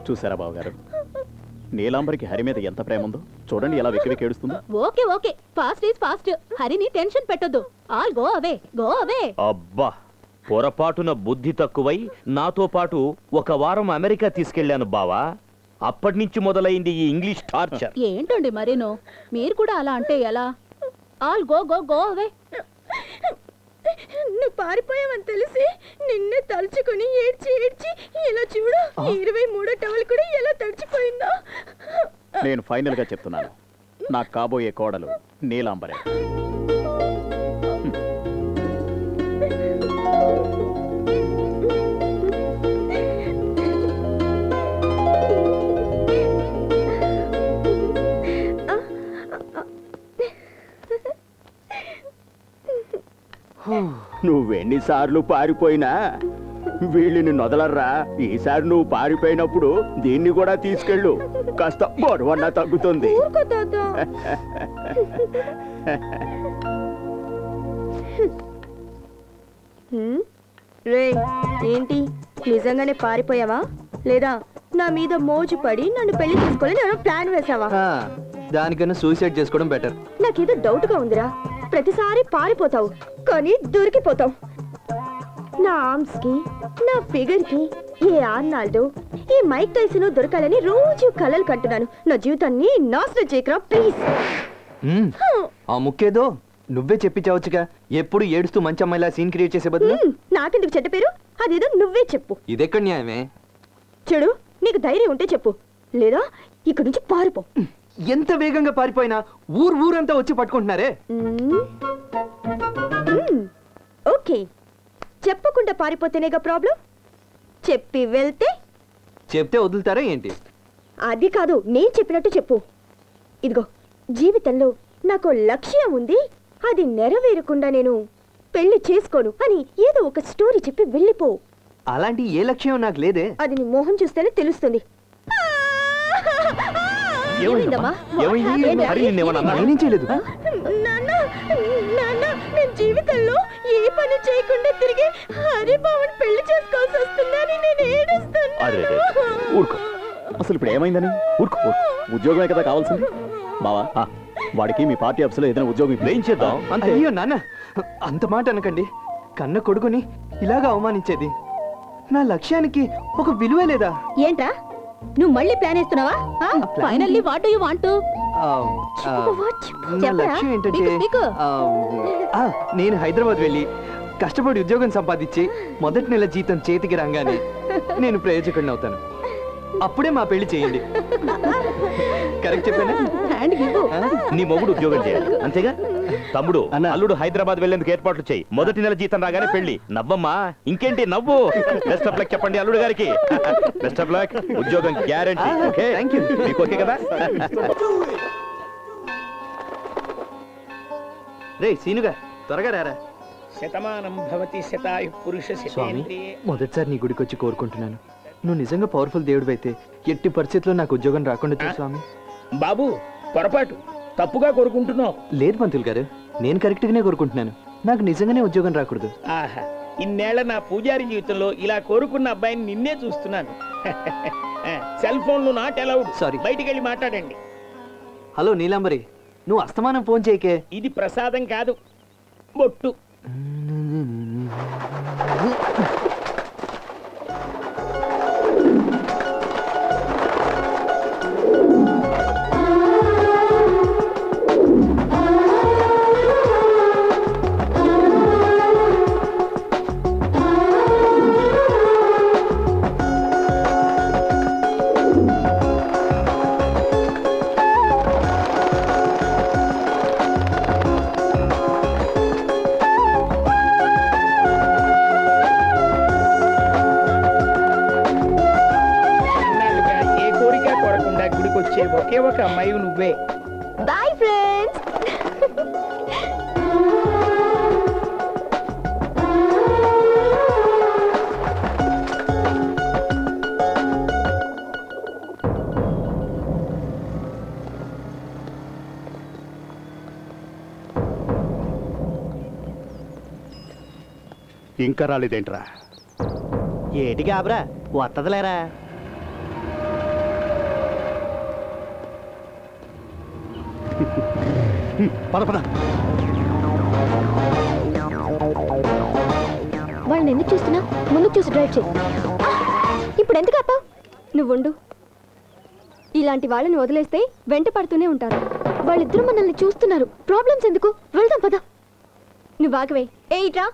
చూసారా బావగారు, నీలాంబరికి హరి మీద ఎంత ప్రేమ ఉందో చూడండి, ఎలా వెక్కి వెక్కి ఏడుస్తుందో. Okay okay, fast is fast. హరిని టెన్షన్ పెట్టొద్దు. All go away, go away. అబ్బా, పొరపాటున బుద్ధి తక్కువై నాతో పాటు ఒక వారం అమెరికా తీసుకెళ్లాను బావా. అప్పటి నుంచి మొదలైంది ఈ ఇంగ్లీష్ టార్చర్. ఏంటండి మరేనో, మీరు కూడా అలా అంటే ఎలా? All go go go away. నువ్వు పారిపోయావని తెలిసి నిన్నే తలుచుకుని ఏడ్చి ఏడ్చి ఇలా చూడు, 23వ టవల్ కూడా ఎలా తడిచిపోయిందో. నేను ఫైనల్ గా చెప్తున్నాను, నాకు కాబోయే కోడలు నీలాంబరే. నువ్వెన్నిసార్లు పారిపోయినా వీళ్ళని నొదలర్రా. ఈసారి నువ్వు పారిపోయినప్పుడు దీన్ని కూడా తీసుకెళ్ళు, కాస్త బరువన్నా తగ్గుతుంది. రే, ఏంటి నిజంగానే పారిపోయావా లేదా నా మీద మోజు పడి నన్ను పెళ్లి చేసుకోవాలని ఏమైనా ప్లాన్ వేసావా? దానికన్నా సూసైడ్ చేసుకోవడం బెటర్. నాకేదో డౌట్ గా ఉందిరా. ప్రతిసారి పారిపోతావు కానీ దొరికిపోతావు. నా ఆర్మ్స్ కి, నా ఫిగర్ కి ఏ ఆర్నాల్డో, ఈ మైక్ టైసన్ దొరకాలని రోజు కలలు కంటున్నాను. నా జీవితాన్ని నాశనం చేయకరా ప్లీజ్. ఆ ముక్కేదో నువ్వే చెప్పించవచ్చుగా. ఎప్పుడు ఏడుస్తూ మంచి అమ్మాయిలా సీన్ క్రియేట్ చేసే బదులు నాకెందుకు చెడ్డ పేరు? అదేదో నువ్వే చెప్పు. ఇదెక్కడ న్యాయమే? చెడు, నీకు ధైర్యం ఉంటే చెప్పు, లేదా ఇక్కడి నుంచి పారిపో. ఎంత వేగంగా పారిపోయినా ఊరంతా వచ్చి పట్టుకుంటున్నారే. ఓకే, చెప్పకుండా పారిపోతేనేగా ప్రాబ్లం. చెప్పి వెళ్తే చెప్తే వదులుతారా ఏంటి? అది కాదు, నేను చెప్పినట్టు చెప్పు. ఇదిగో, జీవితంలో నాకు లక్ష్యం ఉంది, అది నెరవేరకుండా నేను పెళ్లి చేసుకోను అని ఏదో ఒక స్టోరీ చెప్పి వెళ్ళిపో. అలాంటి ఏ లక్ష్యం నాకు లేదే. అది నీ మోహం చూస్తేనే తెలుస్తుంది. నేను జీవితంలో ఏ పని చేయకుండా తిరిగి హరిబాబుని పెళ్లి చేసుకోవాల్సి వస్తుందని నేను ఏడుస్తున్నాను. అసలు ఇప్పుడు ఏమైందని? ఊరుకో, ఉద్యోగమే కదా కావాల్సింది. బావా, వాడికి మీ పార్టీ ఆఫీసులో ఏదైనా ఉద్యోగం ఏం చేద్దాం. అయ్యో నాన్న, అంత మాట అనకండి. కన్న కొడుకుని ఇలాగా అవమానించేది. నా లక్ష్యానికి ఒక విలువ లేదా? ఏంట్రా నువ్వు మళ్ళీ ప్లాన్ వేస్తున్నావా? Finally what do you want to? నా లక్ష్యం ఏంటంటే, నేను హైదరాబాద్ వెళ్ళి కష్టపడి ఉద్యోగం సంపాదించి మొదటి నెల జీతం చేతికి రాగానే నేను ప్రయోజకుడిని అవుతాను. అప్పుడే మా పెళ్లి చేయండి. కరెక్ట్ చెప్పానా? నీ మొగుడు ఉద్యోగం చేయాలి అంతేగా? తమ్ముడు, అల్లుడు హైదరాబాద్ వెళ్లేందుకు ఏర్పాట్లు చేయి. మొదటి నెల జీతం రాగానే పెళ్లి. నవ్వమ్మా, ఇంకేంటి నవ్వు. బెస్ట్ ఆఫ్ లక్ చెప్పండి అల్లుడు గారికి. బెస్ట్ ఆఫ్ లక్, ఉద్యోగం గ్యారెంటీ. Okay, thank you. మీకు ఓకే కదా? రే సీనుగా, త్వరగా రారా. శతమానం భవతి శతాయు పురుష శతేంద్రియే. మొదటిసారి నీ గుడికి వచ్చి కోరుకుంటున్నాను. నువ్వు నిజంగా పవర్ఫుల్ దేవుడు అయితే ఎట్టి పరిస్థితుల్లో నాకు ఉద్యోగం రాకుండా చూ స్వామి. బాబు, పొరపాటు, తప్పుగా కోరుకుంటున్నావు. లేదు పంతులు గారు, నేను కరెక్ట్ గానే కోరుకుంటున్నాను. నాకు నిజంగానే ఉద్యోగం రాకూడదు. ఆహా, ఇన్నేళ్ల నా పూజారి జీవితంలో ఇలా కోరుకున్న అబ్బాయిని నిన్నే చూస్తున్నాను. సెల్ ఫోన్లు నాట్ అలౌడ్. సారీ, బయటికి వెళ్ళి మాట్లాడండి. హలో నీలాంబరి, నువ్వు అస్తమానం ఫోన్ చేయకే. ఇది ప్రసాదం కాదు, బొట్టు. ఒకే ఒక అమ్మాయి నువ్వే. Bye friends. ఇంకా రాలేదేంట్రా? ఏటి గాబరా, వత్తదిలేరా. పద పద. వాళ్ళని ఎందుకు చూస్తున్నా? ముందుకు చూసి డ్రైవ్ చేయి. ఇప్పుడు ఎందుకు ఆపావు? నువ్వుండు. ఇలాంటి వాళ్ళని వదిలేస్తే వెంట పడుతూనే ఉంటారు. వాళ్ళిద్దరూ మనల్ని చూస్తున్నారు. ప్రాబ్లమ్స్ ఎందుకు? వెళ్దాం పద. నువ్వు ఆగవే. ఏ ఇట్రా.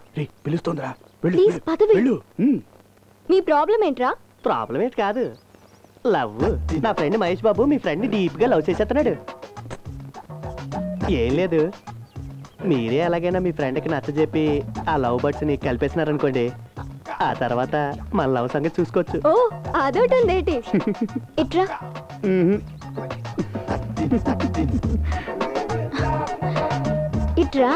పిలుస్తోందిరా. ప్లీజ్ పదవే. మీ ప్రాబ్లం ఏంట్రా? ప్రాబ్లం ఏంటి కాదు, లవ్. నా ఫ్రెండ్ మహేష్ బాబు మీ ఫ్రెండ్ డీప్ గా లవ్ చేసేస్తున్నాడు. ఏం లేదు, మీరే ఎలాగైనా మీ ఫ్రెండ్కి నచ్చజెప్పి ఆ లవ్ బర్డ్స్ ని కలిపేసినారనుకోండి, ఆ తర్వాత మన లవ్ సంగతి చూసుకోవచ్చు. ఓ అదొకటి ఉందేటి. ఇట్రా. ఇట్రా.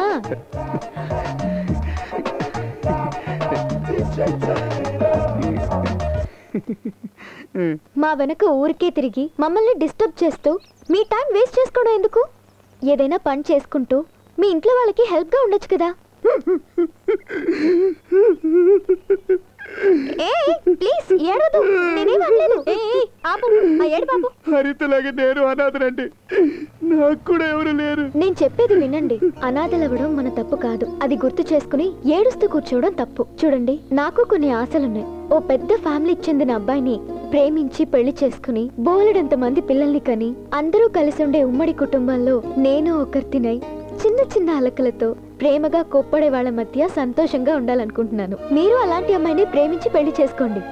మా వెనక ఊరికే తిరిగి మమ్మల్ని డిస్టర్బ్ చేస్తూ మీ టైం వేస్ట్ చేసుకోవడం ఎందుకు? ఏదైనా పని చేసుకుంటూ మీ ఇంట్లో వాళ్ళకి హెల్ప్ గా ఉండొచ్చు కదా. ప్లీజ్ ఏడవద్దు, నేనేం అనలేదు. హరితలాగే నేను అనాథనండి, నాకు కూడా ఎవరు లేరు. నేను చెప్పేది వినండి. అనాథలవ్వడం మన తప్పు కాదు, అది గుర్తు చేసుకుని ఏడుస్తూ కూర్చోవడం తప్పు. చూడండి, నాకు కొన్ని ఆశలున్నాయి. ఓ పెద్ద ఫ్యామిలీకి చెందిన అబ్బాయిని ప్రేమించి పెళ్లి చేసుకుని బోలెడంత మంది పిల్లల్ని కని అందరూ కలిసి ఉండే ఉమ్మడి కుటుంబంలో నేను ఒకరితినై చిన్న చిన్న అలకలతో ప్రేమగా కొప్పడే వాళ్ళ మధ్య సంతోషంగా ఉండాలనుకుంటున్నాను. మీరు అలాంటి అమ్మాయిని ప్రేమించి పెళ్లి చేసుకోండి.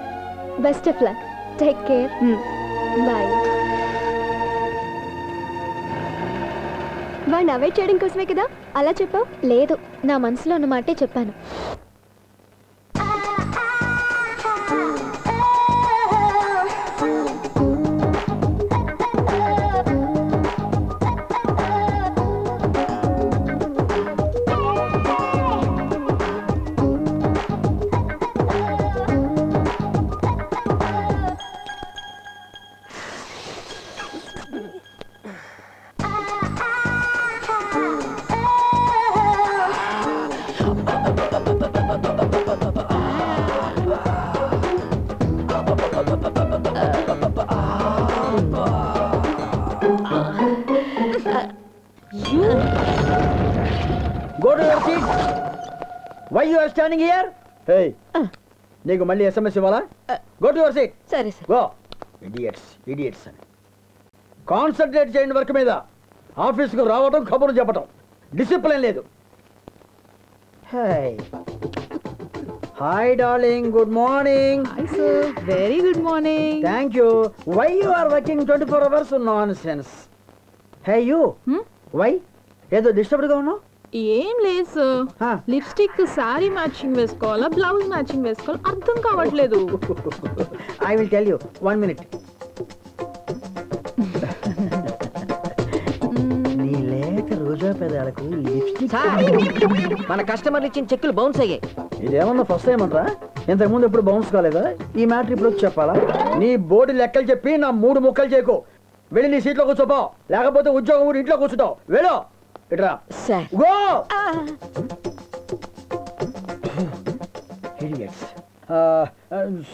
Best of luck. Take care. Bye. వాడిని అవాయిడ్ చేయడం కోసమే కదా అలా చెప్పావు? లేదు, నా మనసులో ఉన్న మాటే చెప్పాను. Go to your seat. Why you are standing here? Hey, నీకు మళ్ళీ SMS ఇవ్వాలా? Go to your seat. సరే సార్. Go. Idiots అని. కాన్సంట్రేట్ చేయండి వర్క్ మీద. ఆఫీస్కు రావటం, కబుర్లు చెప్పటం. డిసిప్లిన్ లేదు. Hey. Hi darling, good morning. Hi sir, very good morning. Thank you. Why you are working 24 hours? Nonsense. Hey you. Why? ఏదో డిస్టర్బ్డ్ గా ఉన్నావు? ఏం లేదు సార్, లిప్స్టిక్ సారీ మ్యాచింగ్ వేసుకోవాలా బ్లౌజ్ మ్యాచింగ్ వేసుకోవాలా అర్థం కావట్లేదు. I will tell you, 1 minute. నీ లేత రోజా పెదాలకు లిప్స్టిక్. మన కస్టమర్లు ఇచ్చిన చెక్కులు బౌన్స్ అయ్యాయి. ఇదేమన్నా ఫస్ట్ టైం అంటారా? ఇంతకుముందు ఎప్పుడు బౌన్స్ కాలేదా? ఈ మ్యాటర్ ఇప్పుడు వచ్చి చెప్పాలా? నీ బోర్డు లెక్కలు చెప్పి నా 3 ముక్కలు చేయకు. వెళ్ళి నీ సీట్లో కూర్చోపో, లేకపోతే ఉద్యోగం ఊరి ఇంట్లో కూర్చుంటావు. వెళ్ళు ఇట్రా. గో.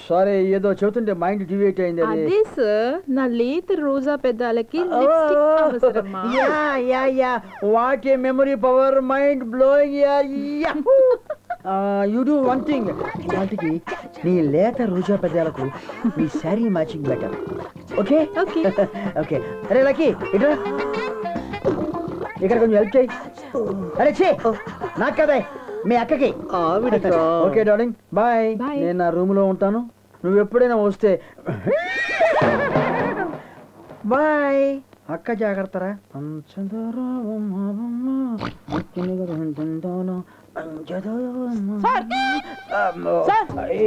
సారీ, ఏదో చెబుతుంటే మైండ్ డివియేట్ అయింది. అదే సార్, నా లేత రోజా పెదాలకి లిప్స్టిక్ అవసరమా? What a memory power, mind blowing. You do one thing. వాటికి నీ లేత రోజా పెదాలకు నీ sari matching better. Okay okay. అరే లక్కీ, ఇట్రా. ఇక్కడ కొంచెం హెల్ప్ చేయి. అరే చే, నాకు కదా, మీ అక్కకి. Okay darling, bye. నేను నా రూమ్ లో ఉంటాను, నువ్వు ఎప్పుడైనా వస్తే. బాయ్. అక్క జాగ్రత్తరా.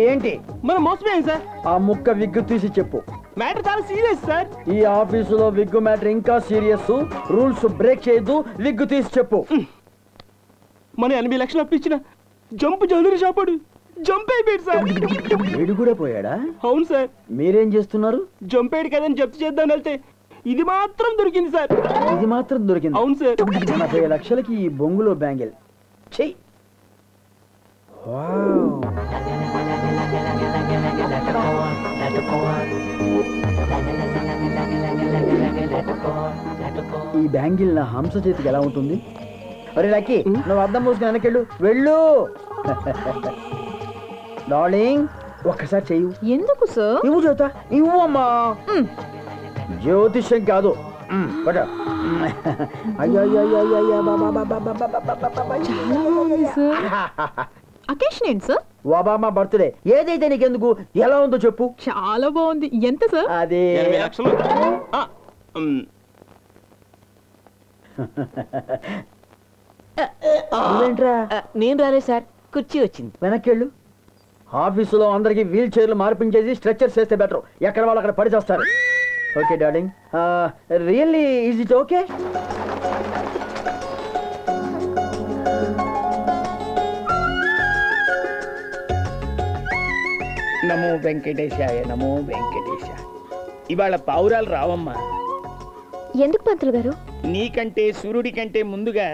ఏంటి మనం మోసపోయాం సార్. ఆ ముక్క విగ్గు తీసి చెప్పు. మ్యాటర్ చాలా సీరియస్ సార్. ఈ ఆఫీసులో విగ్గు మ్యాటర్ ఇంకా సీరియస్. రూల్స్ బ్రేక్ చేయొద్దు. విగ్గు తీసి చెప్పు. మన 80 లక్షలు అప్పించిన జంప్ జ్యువెలరీ షాప్ జంప్ అయిపోయాడు సార్. వీడు కూడా పోయాడా? అవును సార్. మీరేం చేస్తున్నారు? జంప్ అయ్యాడు కదని జప్తు చేద్దాం వెళ్తే ఇది మాత్రం దొరికింది సార్. ఇది మాత్రం దొరికింది? అవును సార్. 80 లక్షలకి ఈ బొంగులో బ్యాంగిల్. చెయ్యి. వావ్. ఈ బ్యాంగిల్ నా హంస చేతికి ఎలా ఉంటుంది? అరే లక్కీ, నువ్వు అద్దం మూసుకుని వెనకెళ్ళు, వెళ్ళు. డార్లింగ్, ఒక్కసారి చెయ్యి. ఎందుకు సార్? ఇవ్వు చూతా, ఇవ్వు అమ్మా. జ్యోతిష్యం కాదు. అకేషన్ ఏంటి సార్? Obama birthday. ఏదైతే నీకెందుకు, ఎలా ఉందో చెప్పు. చాలా బాగుంది. ఎంత సార్? అదే 80 లక్షలు. నేను రాలేదు సార్, కుర్చీ వచ్చింది. వెనక్కి ఆఫీసులో అందరికి వీల్ చైర్లు మార్పించేసి స్ట్రెచర్స్ చేస్తే బెటర్. ఎక్కడ వాళ్ళు అక్కడ పడి చేస్తారు. Okay darling, really is it okay? నమో వెంకటేశాయ, నమో వెంకటేశ. ఇవాళ పావురాలు రావమ్మా. ఎందుకు పంతులు గారు? నీకంటే సూర్యుడి కంటే ముందుగా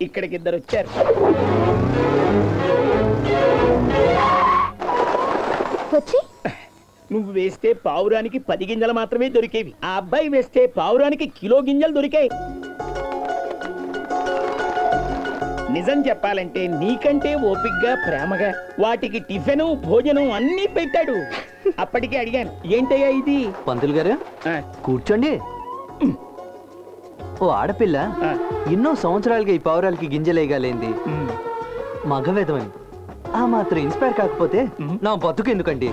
ఇక్కడికి ఇద్దరు వచ్చారు. వచ్చి నువ్వు వేస్తే పావురానికి 10 గింజలు మాత్రమే దొరికేవి. ఆ అబ్బాయి వేస్తే పావురానికి కిలో గింజలు దొరికాయి. నిజం చెప్పాలంటే నీకంటే ఓపిగ్గా ప్రేమగా వాటికి టిఫిను భోజనం అన్నీ పెట్టాడు. అప్పటికే అడిగాను, ఏంటయ్యా ఇది? పంతులు గారు కూర్చోండి. ఓ ఆడపిల్ల ఎన్నో సంవత్సరాలుగా ఈ పావురాలకి గింజలేయగలేంది మగవేదమని ఆ మాత్రం ఇన్స్పైర్ కాకపోతే నా బతుకు ఎందుకండి?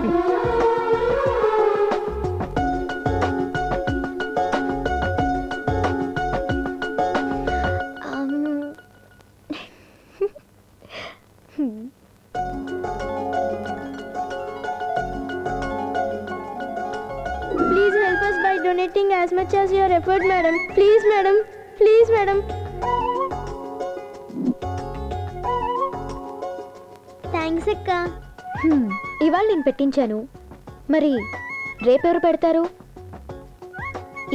Please help us by donating as much as your effort, madam. Please, madam. Please, madam. Thanks అక్క. ఇవాళ నేను పెట్టించాను, మరి రేపెవరు పెడతారు?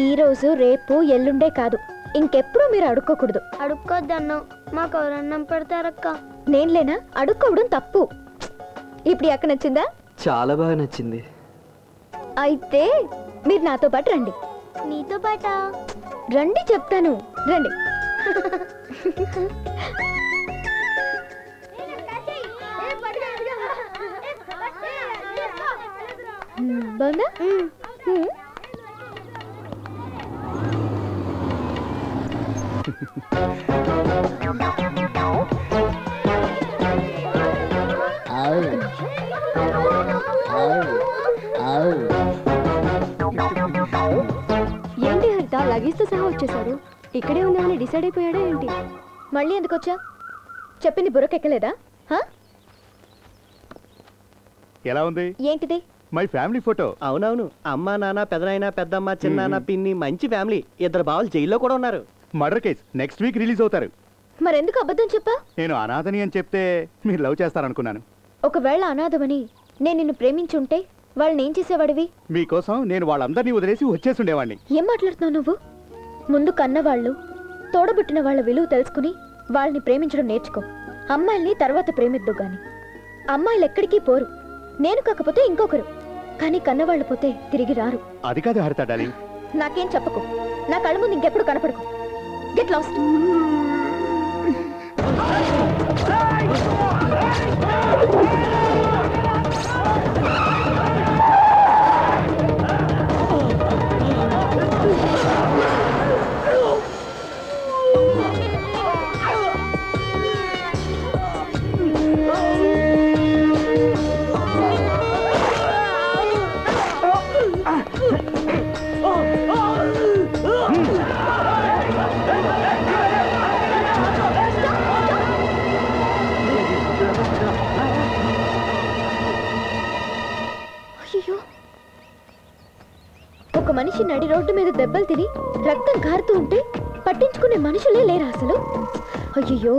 ఈరోజు రేపు ఎల్లుండే కాదు, ఇంకెప్పుడు మీరు అడుక్కోకూడదు. అడుక్కోద్దన్నావు, మాకు ఎవరన్నం పెడతారక్క. నేను లేనా? అడుక్కోవడం తప్పు. ఇప్పుడు అక్క నచ్చిందా? చాలా బాగా నచ్చింది. అయితే మీరు నాతో పాటు రండి. నీతో పాట రండి, చెప్తాను రండి. బాగుందా? ఏంటి హరిత, లగేజ్తో సహా వచ్చేసాడు? ఇక్కడే ఉందామని డిసైడ్ అయిపోయాడా ఏంటి? మళ్ళీ ఎందుకు వచ్చా? చెప్పింది బుర్రకెక్కలేదా? ఎలా ఉంది? ఏంటిది? My family photo. అవునవును, అమ్మ నాన్న పెదనాయన పెద్దమ్మ చిన్నాన్న పిన్ని, మంచి ఫ్యామిలీ. 2 బావలు జైల్లో కూడా ఉన్నారు. Murder case next week release అవుతారు. మరెందుకు అబద్ధం చెప్పా? నేను అనాథని అని చెప్తే మీరు లవ్ చేస్తారనుకున్నాను. ఒకవేళ అనాథమని నేను నిన్ను ప్రేమించుంటే వాళ్ళని ఏం చేసేవాడివి? మీకోసం నేను వాళ్ళందరినీ వదిలేసి వచ్చేసుండేవాడిని. ఏం మాట్లాడుతున్నావు నువ్వు? ముందు కన్నవాళ్ళు, తోడబుట్టిన వాళ్ళ విలువ తెలుసుకుని వాళ్ళని ప్రేమించడం నేర్చుకో. అమ్మాయిల్ని తర్వాత ప్రేమిద్దు గాని. అమ్మాయిలు ఎక్కడికి పోరు, నేను కాకపోతే ఇంకొకరు. కానీ కన్నవాళ్ళు పోతే తిరిగి రారు. అది కాదు హరిత డార్లింగ్. నాకేం చెప్పకు, నా కళ్ళ ముందు ఇంకెప్పుడు కనపడకు. Get lost. ఒక మనిషి నడి రోడ్డు మీద దెబ్బలు తిని రక్తం కారుతూ ఉంటే పట్టించుకునే మనుషులే లేరా అసలు? అయ్యో,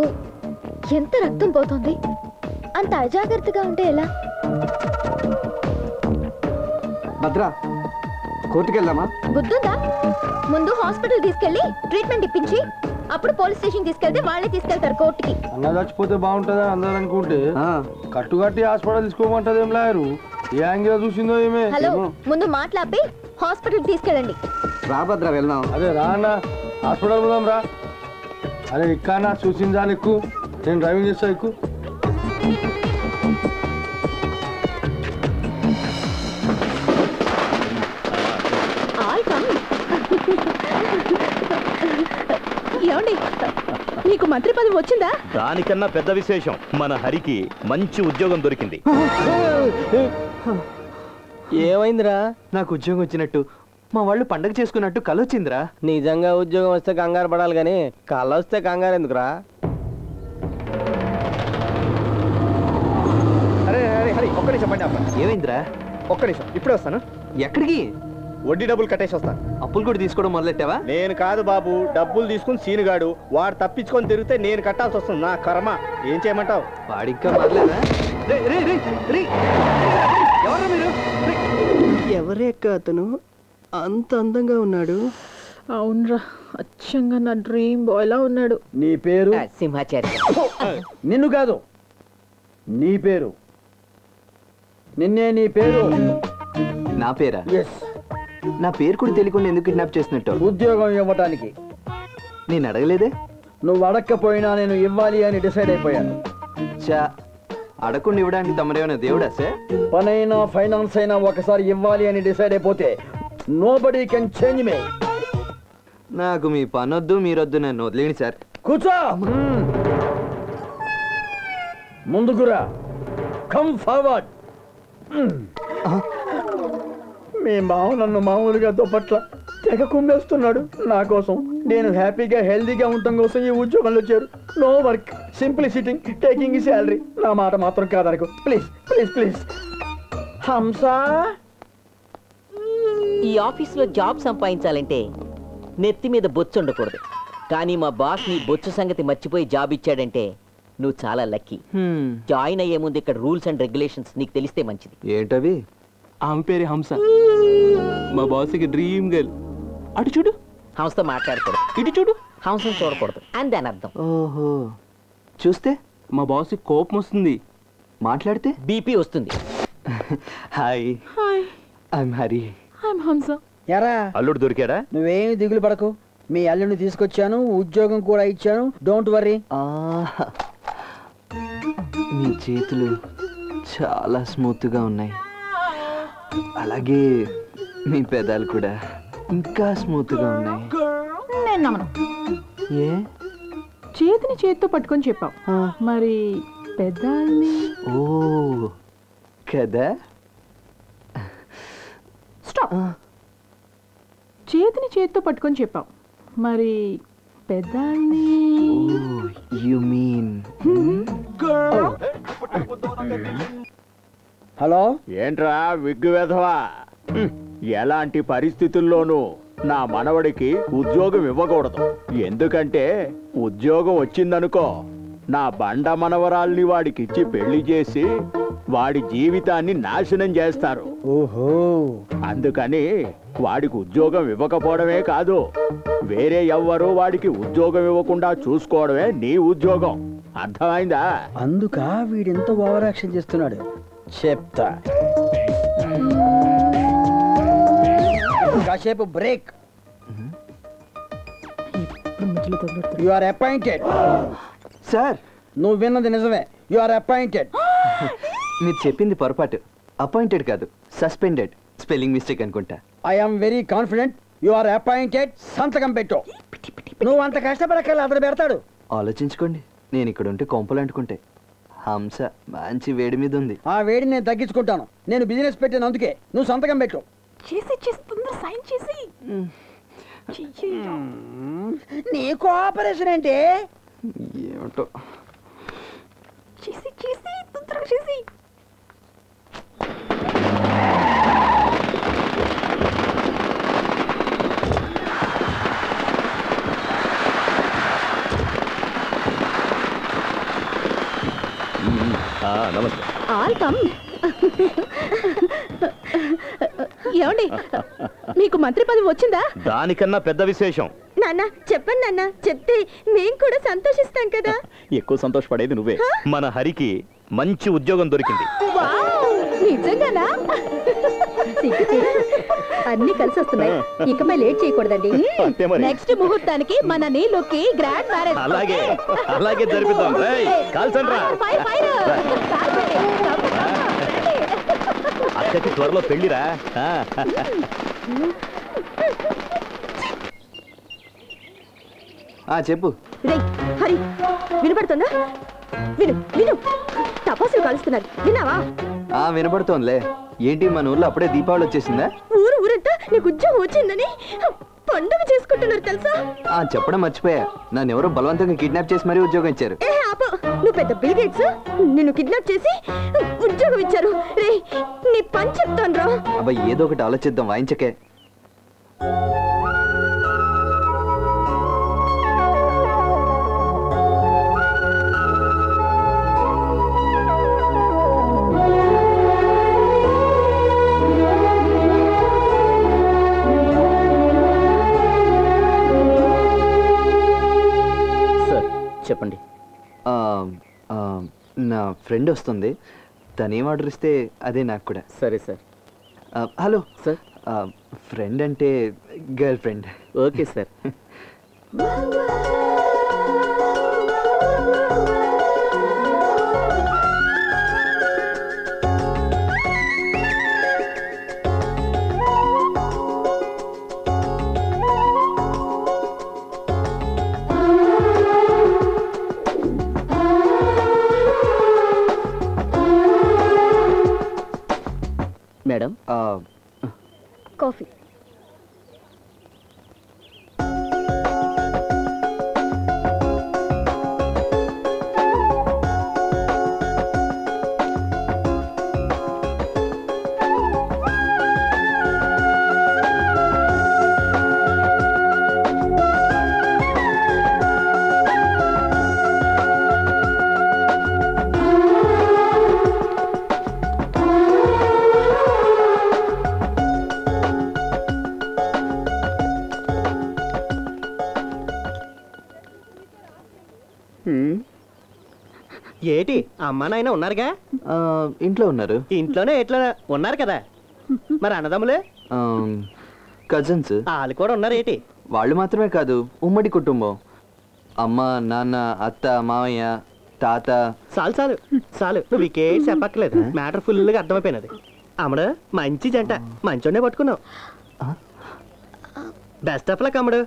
ఎంత రక్తం పోతుంది. అంత అజాగ్రత్తగా ఉంటే ఎలా? భద్రా, కోర్టుకి వెళ్దామా? బుద్ధుందా? ముందు హాస్పిటల్ తీసుకెళ్లి ట్రీట్మెంట్ ఇప్పించి అప్పుడు పోలీస్ స్టేషన్ తీసుకెళ్తే వాళ్ళే తీసుకెళ్తారు కోర్టుకి. అన్న చచ్చిపోతే బాగుంటుందా అందరూ అనుకుంటే కట్టుకట్టి హాస్పిటల్ తీసుకోమంటది ఏం లాయరు. ఏ యాంగిల్ చూసిందో ఏమే. హలో, ముందు మాట్లాపి హాస్పిటల్ తీసుకెళ్ళండి. రా భద్ర, వెళ్దాం. అదే రా అన్న. హాస్పిటల్ పోదాం రా. అరే ఎక్కానా చూసిందా ఎక్కువ, నేను డ్రైవింగ్ చేస్తా ఎక్కువ. ఏమండి మీకు మంత్రి పదవి వచ్చిందా? దానికన్నా పెద్ద విశేషం, మన హరికి మంచి ఉద్యోగం దొరికింది. ఏమైందిరా? నాకు ఉద్యోగం వచ్చినట్టు, మా వాళ్ళు పండగ చేసుకున్నట్టు కలొచ్చిందిరా. నిజంగా ఉద్యోగం వస్తే కంగారు పడాలి కానీ కళ్ళ వస్తే కంగారు ఎందుకురా? అరే అరే హరి, ఒక్క నిమిషం బండి ఆపు. ఏమైందిరా? ఒక్క నిమిషం, ఇప్పుడే వస్తాను. ఎక్కడికి? వడ్డీ డబ్బులు కట్టేసి వస్తాను. అప్పులు కూడా తీసుకోవడం మొదలెట్టావా? నేను కాదు బాబు, డబ్బులు తీసుకుని సీనుగాడు వాడు తప్పించుకొని తిరిగితే నేను కట్టాల్సి వస్తుంది. నా కర్మ. ఏం చేయమంటావు? వాడికా మారలేదా? ఎవరా మీరు? ఎవరెక్క అతను అంత అందంగా ఉన్నాడు? అవునరా, అచ్చంగా నా డ్రీమ్ బాయ్ లా ఉన్నాడు. నీ పేరు? సింహాచారి. నిన్ను కాదు, నీ పేరు. నిన్నే. నీ పేరు? నా పేరా? ఎస్. నా పేరు కూడా తెలియకుండా ఎందుకు కిడ్నాప్ చేసినట్టు? ఉద్యోగం ఇవ్వటానికి. నేను అడగలేదే. నువ్వు అడగకపోయినా నేను ఇవ్వాలి అని డిసైడ్ అయిపోయాను. చా, అడగకుండా ఇవ్వడానికి తమరేమైనా దేవుడా సార్? పనైనా ఫైనాన్స్ అయినా ఒకసారి ఇవ్వాలి అని డిసైడ్ అయిపోతే నోబడీ కెన్ చేంజ్ మీ. నాకు మీ పనొద్దు, మీరొద్దు, నన్ను వదిలేండి సార్. కూర్చో. ముందుకురా. Come forward. మీ మామ నన్ను మామూలుగా దుప్పట్ల తెగ కుమ్మేస్తున్నాడు. నా కోసం, నేను హ్యాపీగా హెల్దీగా ఉండటం కోసం ఈ ఉద్యోగంలో చేరు. No work, simply sitting, taking salary. నా మాట మాత్రం కాదనుకో ప్లీజ్ ప్లీజ్ ప్లీజ్. హంస, ఈ ఆఫీస్లో జాబ్ సంపాదించాలంటే నెత్తి మీద బొచ్చు ఉండకూడదు. కానీ మా బాస్ నీ బొచ్చు సంగతి మర్చిపోయి జాబ్ ఇచ్చాడంటే నువ్వు చాలా లక్కీ. జాయిన్ అయ్యే ముందు ఇక్కడ రూల్స్ అండ్ రెగ్యులేషన్స్ నీకు తెలిస్తే మంచిది. ఏంటవి? ఆమె పేరు హంస, మా బాస్కి డ్రీమ్ గర్ల్. అటు చూడు. హంసతో మాట్లాడకూడదు. ఇటు చూడు. హంసను చూడకూడదు అని దాని అర్థం. ఓహో, చూస్తే మా బాస్ కోపం వస్తుంది, మాట్లాడితే బీపీ వస్తుంది. Hi, hi, I'm Hari. I'm హంస. ఎరా అల్లుడు దొరికాడా? నువ్వేమి దిగులు పడకు. మీ అల్లుని తీసుకొచ్చాను, ఉద్యోగం కూడా ఇచ్చాను. Don't worry. మీ చేతులు చాలా స్మూత్గా ఉన్నాయి, అలాగే మీ పెదాలు కూడా ఇంకా స్మూత్గా ఉన్నాయి. నేను నమ్మను. ఏ? చేతిని చేతితో పట్టుకొని చెప్పావు, మరి పెద్దాల్ని? ఓ కదా. స్టాప్. చేతిని చేతితో పట్టుకొని చెప్పావు, మరి పెద్దాల్ని? You mean? హలో. ఏంట్రా విగ్గు వెధవా, ఎలాంటి పరిస్థితుల్లోనూ నా మనవడికి ఉద్యోగం ఇవ్వకూడదు. ఎందుకంటే ఉద్యోగం వచ్చిందనుకో, నా బండ మనవరాల్ని వాడికిచ్చి పెళ్లి చేసి వాడి జీవితాన్ని నాశనం చేస్తారు. ఓహో. అందుకని వాడికి ఉద్యోగం ఇవ్వకపోవడమే కాదు, వేరే ఎవ్వరూ వాడికి ఉద్యోగం ఇవ్వకుండా చూసుకోవడమే నీ ఉద్యోగం. అర్థమైందా? అందుక వీడింత ఓవర్ యాక్షన్ చేస్తున్నాడు. చెప్తా. కాసేపు break. You are appointed. Sir, నువ్వు విన్నది నిజమే. You are appointed. మీరు చెప్పింది పొరపాటు. అపాయింటెడ్ కాదు, సస్పెండెడ్. స్పెల్లింగ్ మిస్టేక్ అనుకుంటా. I am very confident. You are appointed. సంతకం పెట్టు. నువ్వు అంత కష్టపడక్కర్లే, అతను పెడతాడు. ఆలోచించుకోండి, నేను ఇక్కడ ఉంటే కొంపలు అంటుకుంటే. హంస మంచి వేడి మీద ఉంది. ఆ వేడిని నేను తగ్గించుకుంటాను. నేను బిజినెస్ పెట్టాను, అందుకే నువ్వు సంతకం పెట్టు. సైన్ చేసి. నీ కోఆపరేషన్ ఏంటి? ఏమిటో. చేసి తొందరగా చేసి. నమస్తే. ఏమండి, మీకు మంత్రి పదవి వచ్చిందా? దానికన్నా పెద్ద విశేషం. నాన్న చెప్పండి నాన్న, చెప్తే మేం కూడా సంతోషిస్తాం కదా. ఎక్కువ సంతోషపడేది నువ్వే. మన హరికి మంచి ఉద్యోగం దొరికింది. నిజంగానా? అన్ని కలిసి వస్తున్నాయి. ఇకపై లేట్ చేయకూడదండి. అంతే మరి. నెక్స్ట్ ముహూర్తానికి మన నీళ్ళకి గ్రాండ్ మ్యారేజ్. అలాగే అలాగే జరిపిద్దాం. రేయ్, కాల్చండ్రా. అక్కకి త్వరలో పెళ్లిరా. చెప్పు. రేయ్ హరి, వినపడుతుందా? విను విను, తపాసులు కలుస్తున్నారు, విన్నావా? వినపడుతోందిలే. ఏంటి మన ఊర్లో అప్పుడే దీపావళి వచ్చేసిందా? ఊరంతా నీకు ఉద్యోగం వచ్చిందని పండుగ చేసుకుంటున్నారు తెలుసా? చెప్పడం మర్చిపోయా. నన్ను ఎవరో బలవంతంగా కిడ్నాప్ చేసి మరీ ఉద్యోగం ఇచ్చారు. నువ్వు పెద్ద బిల్ గేట్స్, నిన్ను కిడ్నాప్ చేసి ఉద్యోగం ఇచ్చారు. రే నీ పని చెప్తాను రా. అబ్బా ఏదో ఒకటి ఆలోచిద్దాం, వాయించకే. చెప్పండి. నా ఫ్రెండ్ వస్తుంది, తనేం ఆర్డర్ ఇస్తే అదే నాకు కూడా. సరే సార్. Hello sir. ఫ్రెండ్ అంటే girl friend. Okay sir. Madam coffee. ఏటి అమ్మా నాయన ఉన్నారుగా? ఇంట్లో ఉన్నారు. ఇంట్లోనే ఎట్లా ఉన్నారు కదా. మరి అన్నదమ్ములే? కజిన్స్ వాళ్ళు కూడా ఉన్నారు ఏంటి? వాళ్ళు మాత్రమే కాదు, ఉమ్మడి కుటుంబం. అమ్మ, నాన్న, అత్త, మామయ్య, తాత. చాలు చాలు చాలు, నువ్వు వికేట్ చెప్పక్కలేదు. మ్యాటర్ ఫుల్గా అర్థమైపోయినది. అమ్మడు మంచి జంట, మంచోనే పట్టుకున్నావు. బెస్ట్ ఆఫ్ లక్ అమ్మడు.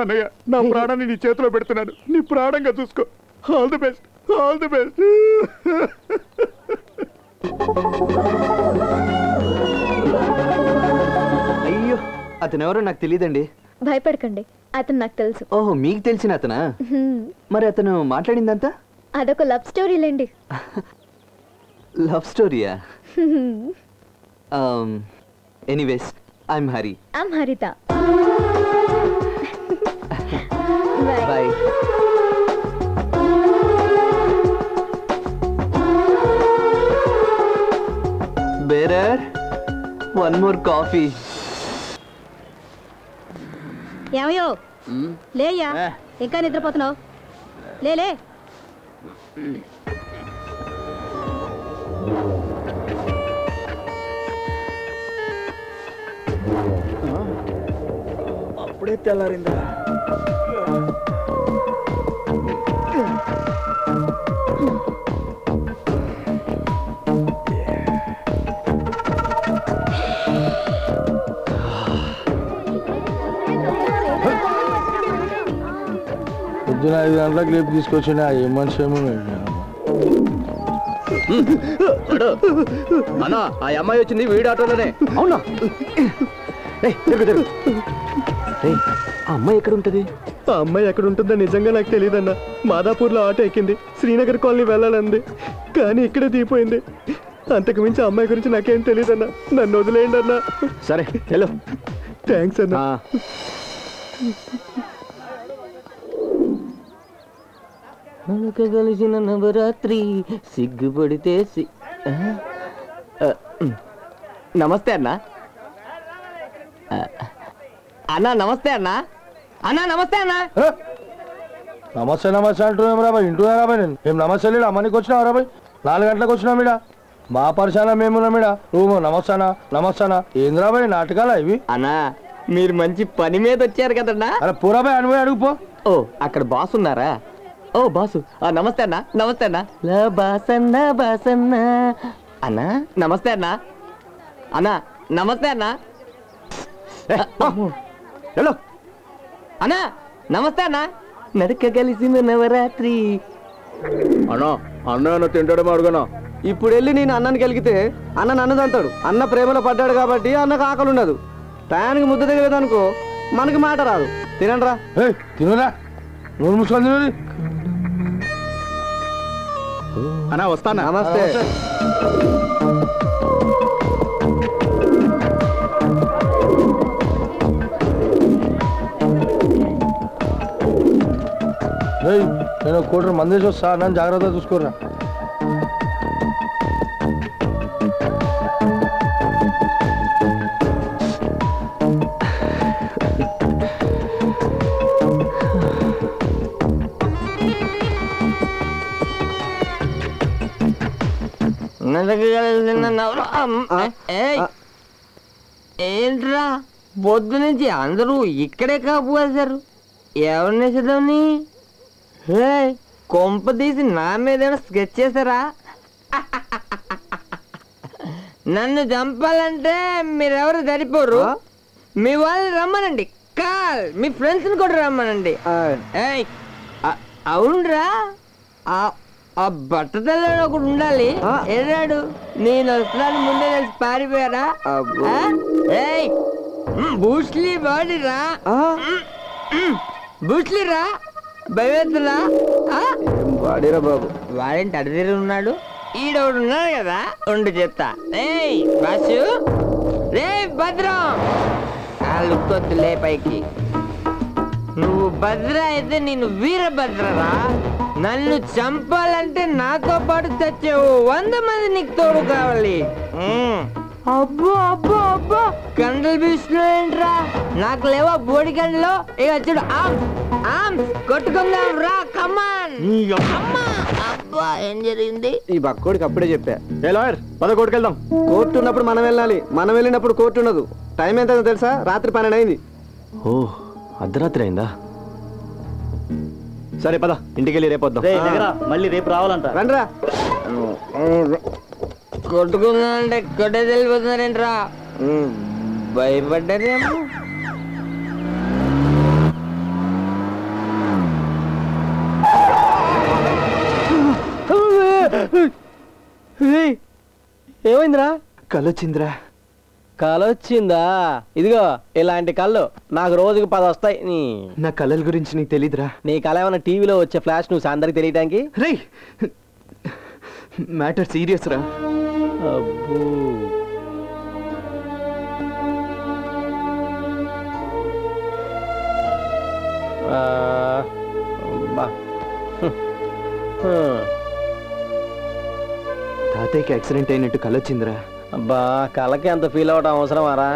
అన్నయ్య, నా ప్రాణాన్ని నీ చేతిలో పెడుతున్నాను, నీ ప్రాణంగా చూసుకో. All the best, all the best. అయ్యో, అతనెవరో నాకు తెలియదండి. భయపడకండి, అతను నాకు తెలుసు. ఓహో, మీకు తెలిసిన అతనా? మరి అతను మాట్లాడిందంతా అదొక లవ్ స్టోరీ లేండి. లవ్ స్టోరీయా? Anyways, I'm Hari. I'm Haritha. Bye. Bearer, one more coffee. ఏమయ్యో, లేయ్యా, ఇంకా నిద్రపోతున్నావు? లేలే. అప్పుడే తెల్లారిందా? పొద్దున 5 గంటలకు లేపు తీసుకొచ్చిన ఏ మనిషి ఏమో. అన్నా, ఆ అమ్మాయి వచ్చింది వీడి ఆటోలోనే. అవునా? ఆ అమ్మాయి ఎక్కడ ఉంటది? ఆ అమ్మాయి ఎక్కడ ఉంటుందో నిజంగా నాకు తెలియదన్న. మాదాపూర్లో ఆటో ఎక్కింది, శ్రీనగర్ కాలనీ వెళ్ళాలంది, కానీ ఇక్కడే దిగిపోయింది. అంతకు మించి ఆ అమ్మాయి గురించి నాకేం తెలియదన్నా. నన్ను వదిలేయండి అన్నా. సరే హలో. థ్యాంక్స్ అన్నా. కలిసిన నవరాత్రి సిగ్గుపడితే నమస్తే అన్నా. అన్నా నమస్తే అన్నా. అన్నా నమస్తే అన్నా. నమస్తే నమస్తే అంటూ ఏం రాబాయ్, ఇంటూ రాబాయ్. నేను ఏం నమస్తే లేడు, అమ్మనికి వచ్చినావు రాబాయ్. 4 గంటలకు వచ్చినావు మీడ. మా పరిశాన మేమున్నామిడా నువ్వు నమస్తానా ఏంద్రా బాయ్ నాటకాలా ఇవి అన్నా మీరు మంచి పని మీద వచ్చారు కదన్నా. అరే పూరాబాయ్ అనుభవం అడుగుపో. ఓ అక్కడ బాస్ ఉన్నారా? ఓ బాసు నమస్తే అన్నా. నమస్తే అన్నా. బాసన్న బాసన్న అన్నా నమస్తే అన్నా. అన్నా నమస్తే అన్నా. అన్నా నమస్తే అన్నా. నడక కలిసిన నవరాత్రి. అన్నా అన్న తింటాడేమో అడుగునా. ఇప్పుడు వెళ్ళి నేను అన్నని కలిగితే అన్న నన్ను తంతాడు. అన్న ప్రేమలో పడ్డాడు కాబట్టి అన్నకు ఆకలి ఉండదు. టయానికి ముద్ద తగలేదనుకో మనకి మాట రాదు. తినండి రా. తినరా నోరు మూసుకొని తినరు. అన్నా వస్తానా. నమస్తే. నేను కోటర్ మందేసి వస్తా నన్ను జాగ్రత్తగా చూసుకోరా. ఏంట్రా పొద్దు నుంచి అందరూ ఇక్కడే కాపువేశారు. ఎవరిని వేసేదాన్ని? కొంప తీసి నా మీద ఏమైనా స్కెచ్ చేశారా? నన్ను చంపాలంటే మీరెవరు సరిపోరు. మీ వాళ్ళని రమ్మనండి. మీ ఫ్రెండ్స్ ని కూడా రమ్మనండి. అవునరా ఆ బట్టతల్లో ఒకడు ఉండాలి. ఎర్రాడు నేను వస్తున్నాను ముందే తెలిసి పారిపోయారా? బూస్లీ బాడీ రా. బూస్లీ రా. భయవేత్తరా వాడేరా బాబు. వాడేంటి అడిదిరి ఉన్నాడు. ఈడొకడు ఉన్నాడు కదా ఉండి చెప్తా. బాసు రే భద్రం లుక్కొద్దులే పైకి. నువ్వు భద్ర అయితే నేను వీరభద్రరా. నన్ను చంపాలంటే నాతో పాటు చచ్చావు 100 మంది నీకు తోడు కావాలి. అబ్బో అబ్బో అబ్బో కండలు బీస్తున్నావు ఏంట్రా? నాకు లేవా బోడి కండలు? ఇక చూడు కొట్టుకుందాం రా. కమాన్. అబ్బా ఏం జరిగింది? ఈ బక్కోడికి అప్పుడే చెప్పా. ఏ లాయర్ పద కోర్టుకి వెళ్దాం. కోర్టు ఉన్నప్పుడు మనం వెళ్ళాలి. మనం వెళ్ళినప్పుడు కోర్టు ఉండదు. టైం ఎంత తెలుసా? రాత్రి 12 అయింది. ఓ అర్ధరాత్రి అయిందా? సరే పద ఇంటికి వెళ్ళి రేపు వద్దాం. మళ్ళీ రేపు రావాలంట. రండిరా. కొట్టుకుందా అంటే కొట్టే తెలిపోతున్నారేంట్రా? భయపడ్డారేమో. ఏమైందిరా? కలొచ్చిందిరా. కలొచ్చిందా? ఇదిగో ఇలాంటి కళ్ళు నాకు రోజుకి 10 వస్తాయి. నా కళల గురించి నీకు తెలీదురా. నీ కళ ఏమైనా టీవీలో వచ్చే ఫ్లాష్ న్యూస్ అందరికి తెలియడానికి? రే మ్యాటర్ సీరియస్ రా. అబ్బో తాతయ్యకి యాక్సిడెంట్ అయినట్టు కలొచ్చిందిరా. అబ్బా కళకి అంత ఫీల్ అవడం అవసరమారా?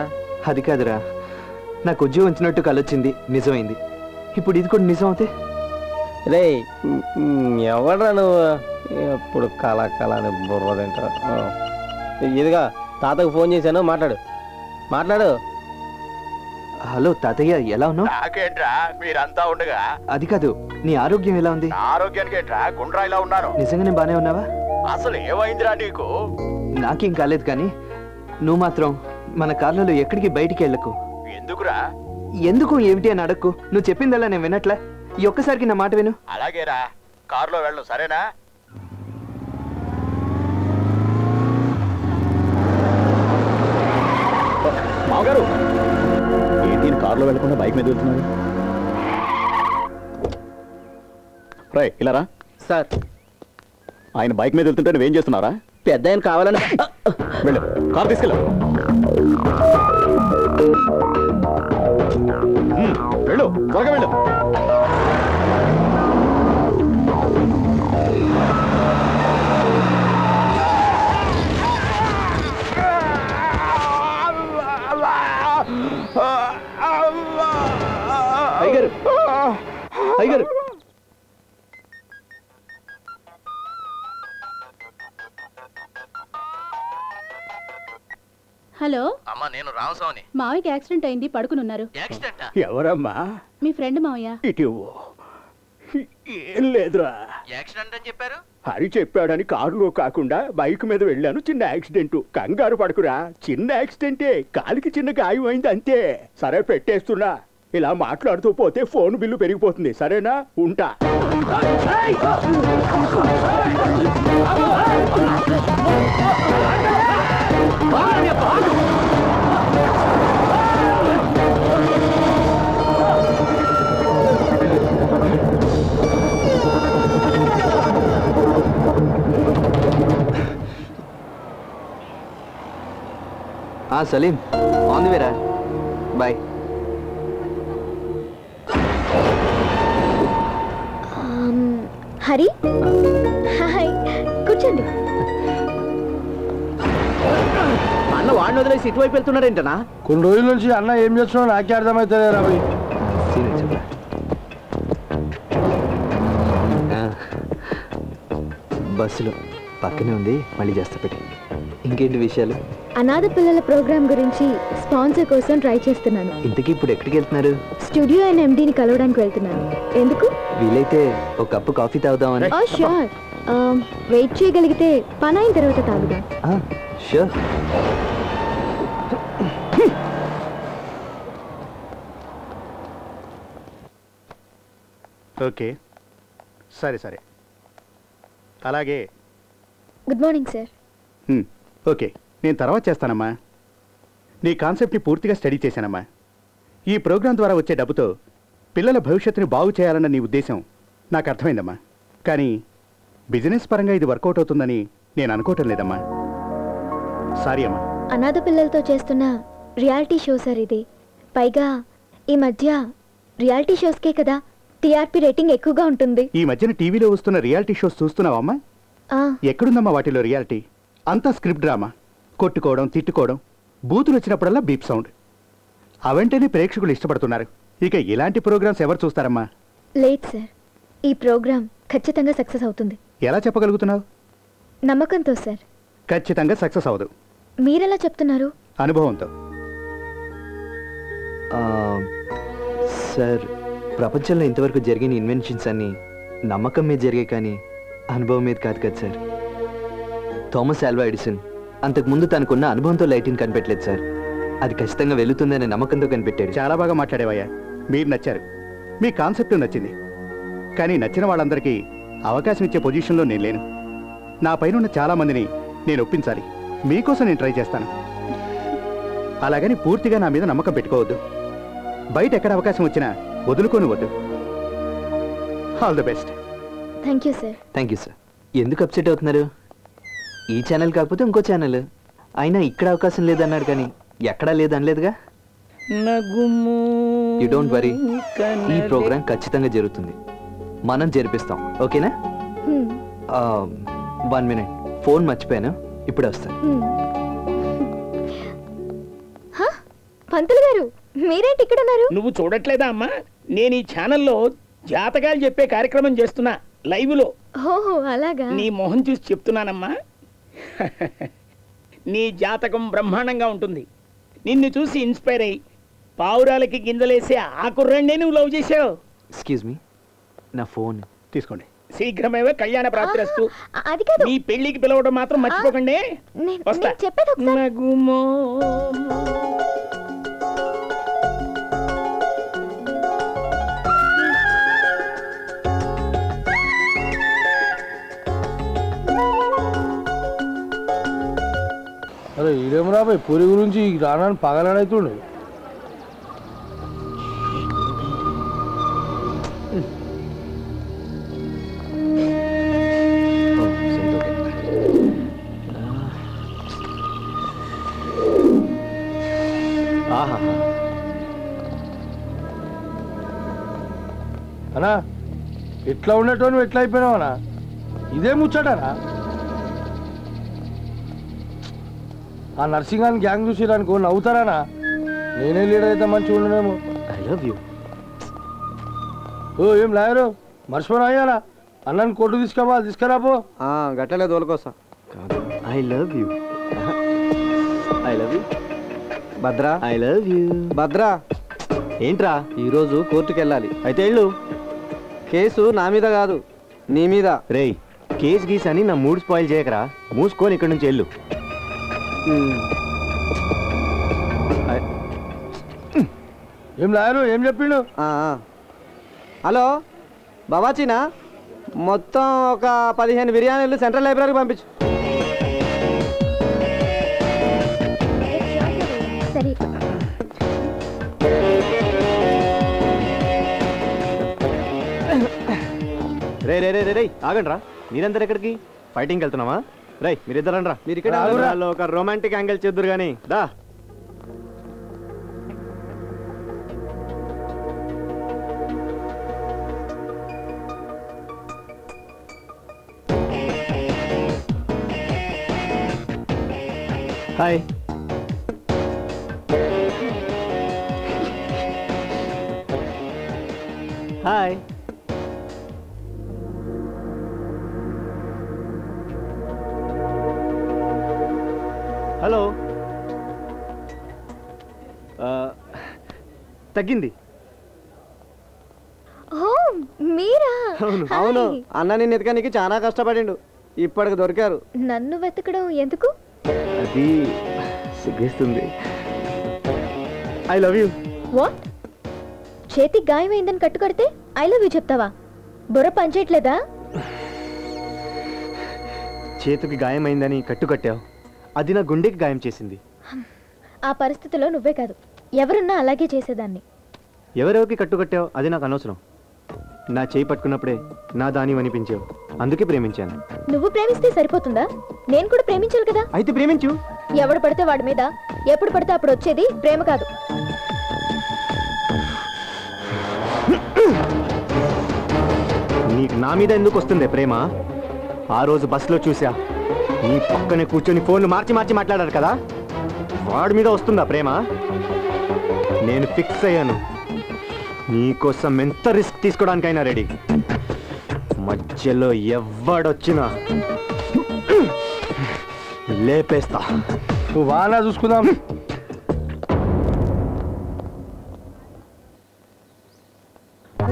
అది కాదురా, నాకు ఉద్యోగం వచ్చినట్టు కలొచ్చింది, నిజమైంది. ఇప్పుడు ఇది కూడా నిజం అవుతే? రే ఎవడ్రా నువ్వు? ఎప్పుడు కళ కళ అని బుర్ర తింటా. ఇదిగా తాతకు ఫోన్ చేశాను, మాట్లాడు. హలో తాతయ్య, ఎలా ఉన్నావు? నాకేంట్రా మీరంతా ఉండగా. అది కాదు, నీ ఆరోగ్యం ఎలా ఉంది? ఆరోగ్యానికి ఏంట్రా గుండ్రా ఇలా ఉన్నారు. నిజంగానే బానే ఉన్నావా? అసలు ఏమైందిరా నీకు? నాకేం కాలేదు, కానీ నువ్వు మాత్రం మన కార్లలో ఎక్కడికి బయటికి వెళ్ళకు. ఎందుకురా? ఎందుకు ఏమిటి అని అడక్కు. నువ్వు చెప్పిందల్లా నేను వినట్లే. ఈ ఒక్కసారికి నా మాట విను. అలాగేరా, కారులో వెళ్ళు, సరేనా? మామగారు ఏంటి కారులో వెళ్ళకుండా బైక్ మీద వెళ్తున్నారు? రై ఇలా రా. సార్ ఆయన బైక్ మీద వెళ్తుంటే నువ్వేం చేస్తున్నారా? పెద్ద ఆయన కావాలని. వెళ్ళు, కారు తీసుకెళ్ళు. వెళ్ళు, త్వరగా వెళ్ళు. అయ్యగారు హలో అమ్మా నేను రామస్వామిని. మావయ్యకి యాక్సిడెంట్ అయింది, పడుకునున్నారు. యాక్సిడెంట్? ఎవరమ్మా? మీ ఫ్రెండ్ మావయ్య. ఇటు ఏం లేదురా. యాక్సిడెంట్ అని చెప్పారు. హరి చెప్పాడని కారులో కాకుండా బైక్ మీద వెళ్ళాను. చిన్న యాక్సిడెంట్. కంగారు పడుకురా, చిన్న యాక్సిడెంటే, కాలికి చిన్న గాయం అయింది అంతే. సరే పెట్టేస్తున్నా. ఇలా మాట్లాడుతూ పోతే ఫోన్ బిల్లు పెరిగిపోతుంది. సరేనా? ఉంటా. సలీం ఆన్ ది వేరా. బాయ్. హరి హాయ్, కూర్చోండి. అన్న వాడిని వదిలేసి ఇటువైపు వెళ్తున్నాడేంటనా? కొన్ని రోజుల నుంచి అన్న ఏం చేస్తున్నావు నాకే అర్థమవుతుంది రవి. బస్సులో పక్కనే ఉంది, మళ్ళీ చేస్తా పెట్టి. ఇంకేంటి విషయాలు? అనాథ పిల్లల ప్రోగ్రామ్ గురించి స్పాన్సర్ కోసం ట్రై చేస్తున్నాను. ఇంతకీ ఇప్పుడు ఎక్కడికి వెళ్తున్నారు? స్టూడియో అండ్ ఎండీని కలవడానికి వెళ్తున్నాను. ఎందుకు? వీలైతే ఒక కప్పు కాఫీ తాగుదామని. ష్యూర్. వెయిట్ చేయగలిగితే పని అయిన తర్వాత తాగుదాం. షూర్. ఓకే, సరే సరే, అలాగే. Good morning sir. ఓకే, నేను తర్వాత చేస్తానమ్మా. నీ కాన్సెప్ట్ని పూర్తిగా స్టడీ చేశానమ్మా. ఈ ప్రోగ్రాం ద్వారా వచ్చే డబ్బుతో పిల్లల భవిష్యత్తుని బాగు చేయాలన్న నీ ఉద్దేశం నాకు అర్థమైందమ్మా. కానీ బిజినెస్ పరంగా ఇది వర్కౌట్ అవుతుందని నేను అనుకోవటం లేదమ్మా. సారీ అమ్మా. అనాథ పిల్లలతో చేస్తున్న రియాలిటీ షో సార్ ఇది. పైగా ఈ మధ్య రియాలిటీ షోస్కే కదా టీఆర్పీ రేటింగ్ ఎక్కువగా ఉంటుంది. ఈ మధ్యన టీవీలో వస్తున్న రియాలిటీ షోస్ చూస్తున్నావమ్మా? ఎక్కడుందమ్మా వాటిలో రియాలిటీ? అంతా స్క్రిప్ట్ డ్రామా. కొట్టుకోవడం, తిట్టుకోవడం, బూతులు వచ్చినప్పుడల్లా బీప్ సౌండ్. అవంటేనే ప్రేక్షకులు ఇష్టపడుతున్నారు. ఇక ఇలాంటి ప్రోగ్రామ్స్ ఎవరు చూస్తారమ్మా? లేదు సార్, ఈ ప్రోగ్రామ్ ఖచ్చితంగా సక్సెస్ అవుతుంది. ఎలా చెప్పగలుగుతున్నావు? నమ్మకంతో సార్. ఖచ్చితంగా సక్సెస్ అవ్వదు. మీరెలా చెప్తున్నారు? అనుభవంతో. సార్, ప్రపంచంలో ఇంతవరకు జరిగిన ఇన్వెన్షన్స్ అన్ని నమ్మకం మీద జరిగాయి, కానీ అనుభవం మీద కాదు కదా సార్. థామస్ ఆల్వా ఎడిసన్ అంతకుముందు తనకున్న అనుభవంతో లైటింగ్ కనిపెట్టలేదు సార్. అది ఖచ్చితంగా వెళుతుందనే నమ్మకంతో కనిపెట్టాడు. చాలా బాగా మాట్లాడేవయ్యా. మీరు నచ్చారు, మీ కాన్సెప్ట్ నచ్చింది. కానీ నచ్చిన వాళ్ళందరికీ అవకాశం ఇచ్చే పొజిషన్లో నేను లేను. నా పైన చాలా మందిని నేను ఒప్పించాలి. మీకోసం నేను ట్రై చేస్తాను. అలాగని పూర్తిగా నా మీద నమ్మకం పెట్టుకోవద్దు. బయట ఎక్కడ అవకాశం వచ్చినా వదులుకొని వద్దు. All the best. Thank you sir. Thank you sir. ఎందుకు అప్సెట్ అవుతున్నారు? ఈ ఛానల్ కాకపోతే ఇంకో ఛానల్ అయినా ఇక్కడ అవకాశం లేదన్నాడు, కానీ ఎక్కడా లేదనలేదుగా. యూ డోంట్ వరీ, ఈ ప్రోగ్రాం ఖచ్చితంగా జరుగుతుంది. మనం జరిపిస్తాం, ఓకేనా? 1 minute, ఫోన్ మర్చిపోయాను, ఇప్పుడే వస్తాను. పంతులు గారు, మీరేంటి ఇక్కడ ఉన్నారు? నువ్వు చూడట్లేదా అమ్మా? నేను ఈ ఛానల్లో జాతకాలు చెప్పే కార్యక్రమం చేస్తున్నా లైవ్ లో. ఓహో అలాగా. నీ మొహం చూసి చెప్తున్నానమ్మా. నీ జాతకం బ్రహ్మాండంగా ఉంటుంది. నిన్ను చూసి ఇన్స్పైర్ అయ్యి పావురాలకి గింజలేసే ఆ కుర్రాన్నే నువ్వు లవ్ చేసావు. ఎక్స్క్యూజ్ మీ, నా ఫోన్ తీసుకోండి. శీఘ్రమేవో కళ్యాణ ప్రాప్తిరస్తు. అది కాదు, నీ పెళ్లికి పిలవడం మాత్రం మర్చిపోకండి. వస్తా. నగుమో అరే ఈడేం రాబాయ్, పూరి గురించి రానని పగలనైతుండు. అన్నా ఎట్లా ఉండేటో నువ్వు ఎట్లా అయిపోయినావు అన్నా? ఇదే ముచ్చటనా? ఆ నర్సింగ్ గ్యాంగ్ చూసిరనుకో నవ్వుతారానా? నేనే లీడర్ అయితే మంచిగా ఉండనేమో. I love you. ఓ ఏం లాయరు మర్చిపోయినా అయ్యారా? అన్నని కొట్టు తీసుకురాపో. గట్టలే దోలుకోసా. I love you. I love you. Bhadra I love you. Bhadra ఏంట్రా? ఈరోజు కోర్టుకి వెళ్ళాలి. అయితే వెళ్ళు. కేసు నా మీద కాదు, నీ మీద. రేయ్, కేస్ గీస్ అని నా మూడ్ స్పాయిల్ చేయకరా. మూసుకొని ఇక్కడి నుంచి వెళ్ళు. ఏం లాయరు ఏం చెప్పిండు? హలో బాబాచీనా, మొత్తం ఒక 15 బిర్యానీలు సెంట్రల్ లైబ్రరీకి పంపించు. సరే. రే రే రే రే రే ఆగండి రా. మీరందరు ఎక్కడికి? ఫైటింగ్కి వెళ్తున్నావా? రై మీరిద్దరండి రా. మీరు ఇక్కడ ఒక రొమాంటిక్ యాంగిల్ చేద్దురు కానీ దా. హాయ్. హాయ్. హలో. తగ్గింది. ఓ మీరా? అవును, అన్న నిన్ను ఎతకడానికి చాలా కష్టపడిండు, ఇప్పటికి దొరికారు. నన్ను వెతకడం ఎందుకు? అది సిగ్గేస్తుంది. I love you. వాట్? చేతికి గాయమైందని కట్టుకడితే ఐ లవ్ యూ చెప్తావా? బుర్ర పనిచేయట్లేదా? చేతికి గాయమైందని కట్టుకట్టావు, అది నా గుండెకి గాయం చేసింది. ఆ పరిస్థితిలో నువ్వే కాదు, ఎవరున్నా అలాగే చేసేదాన్ని. ఎవరెవరికి కట్టుకట్టావు అది నాకు అనవసరం. నా చేయి పట్టుకున్నప్పుడే నా దాని అనిపించావు, అందుకే ప్రేమించాను. నువ్వు ప్రేమిస్తే సరిపోతుందా? నేను కూడా ప్రేమించాలి కదా. అయితే ప్రేమించు. ఎవడు పడితే వాడి మీద ఎప్పుడు పడితే అప్పుడు వచ్చేది ప్రేమ కాదు. నీకు నా మీద ఎందుకు వస్తుంది ప్రేమ? ఆ రోజు బస్సులో చూసా, నీ పక్కనే కూర్చొని ఫోన్లు మార్చి మార్చి మాట్లాడారు కదా, వాడి మీద వస్తుందా ప్రేమ? నేను ఫిక్స్ అయ్యాను, నీకోసం ఎంత రిస్క్ తీసుకోవడానికైనా రెడీ. మధ్యలో ఎవడొచ్చినా లేపేస్తా. వానా చూసుకుందాం.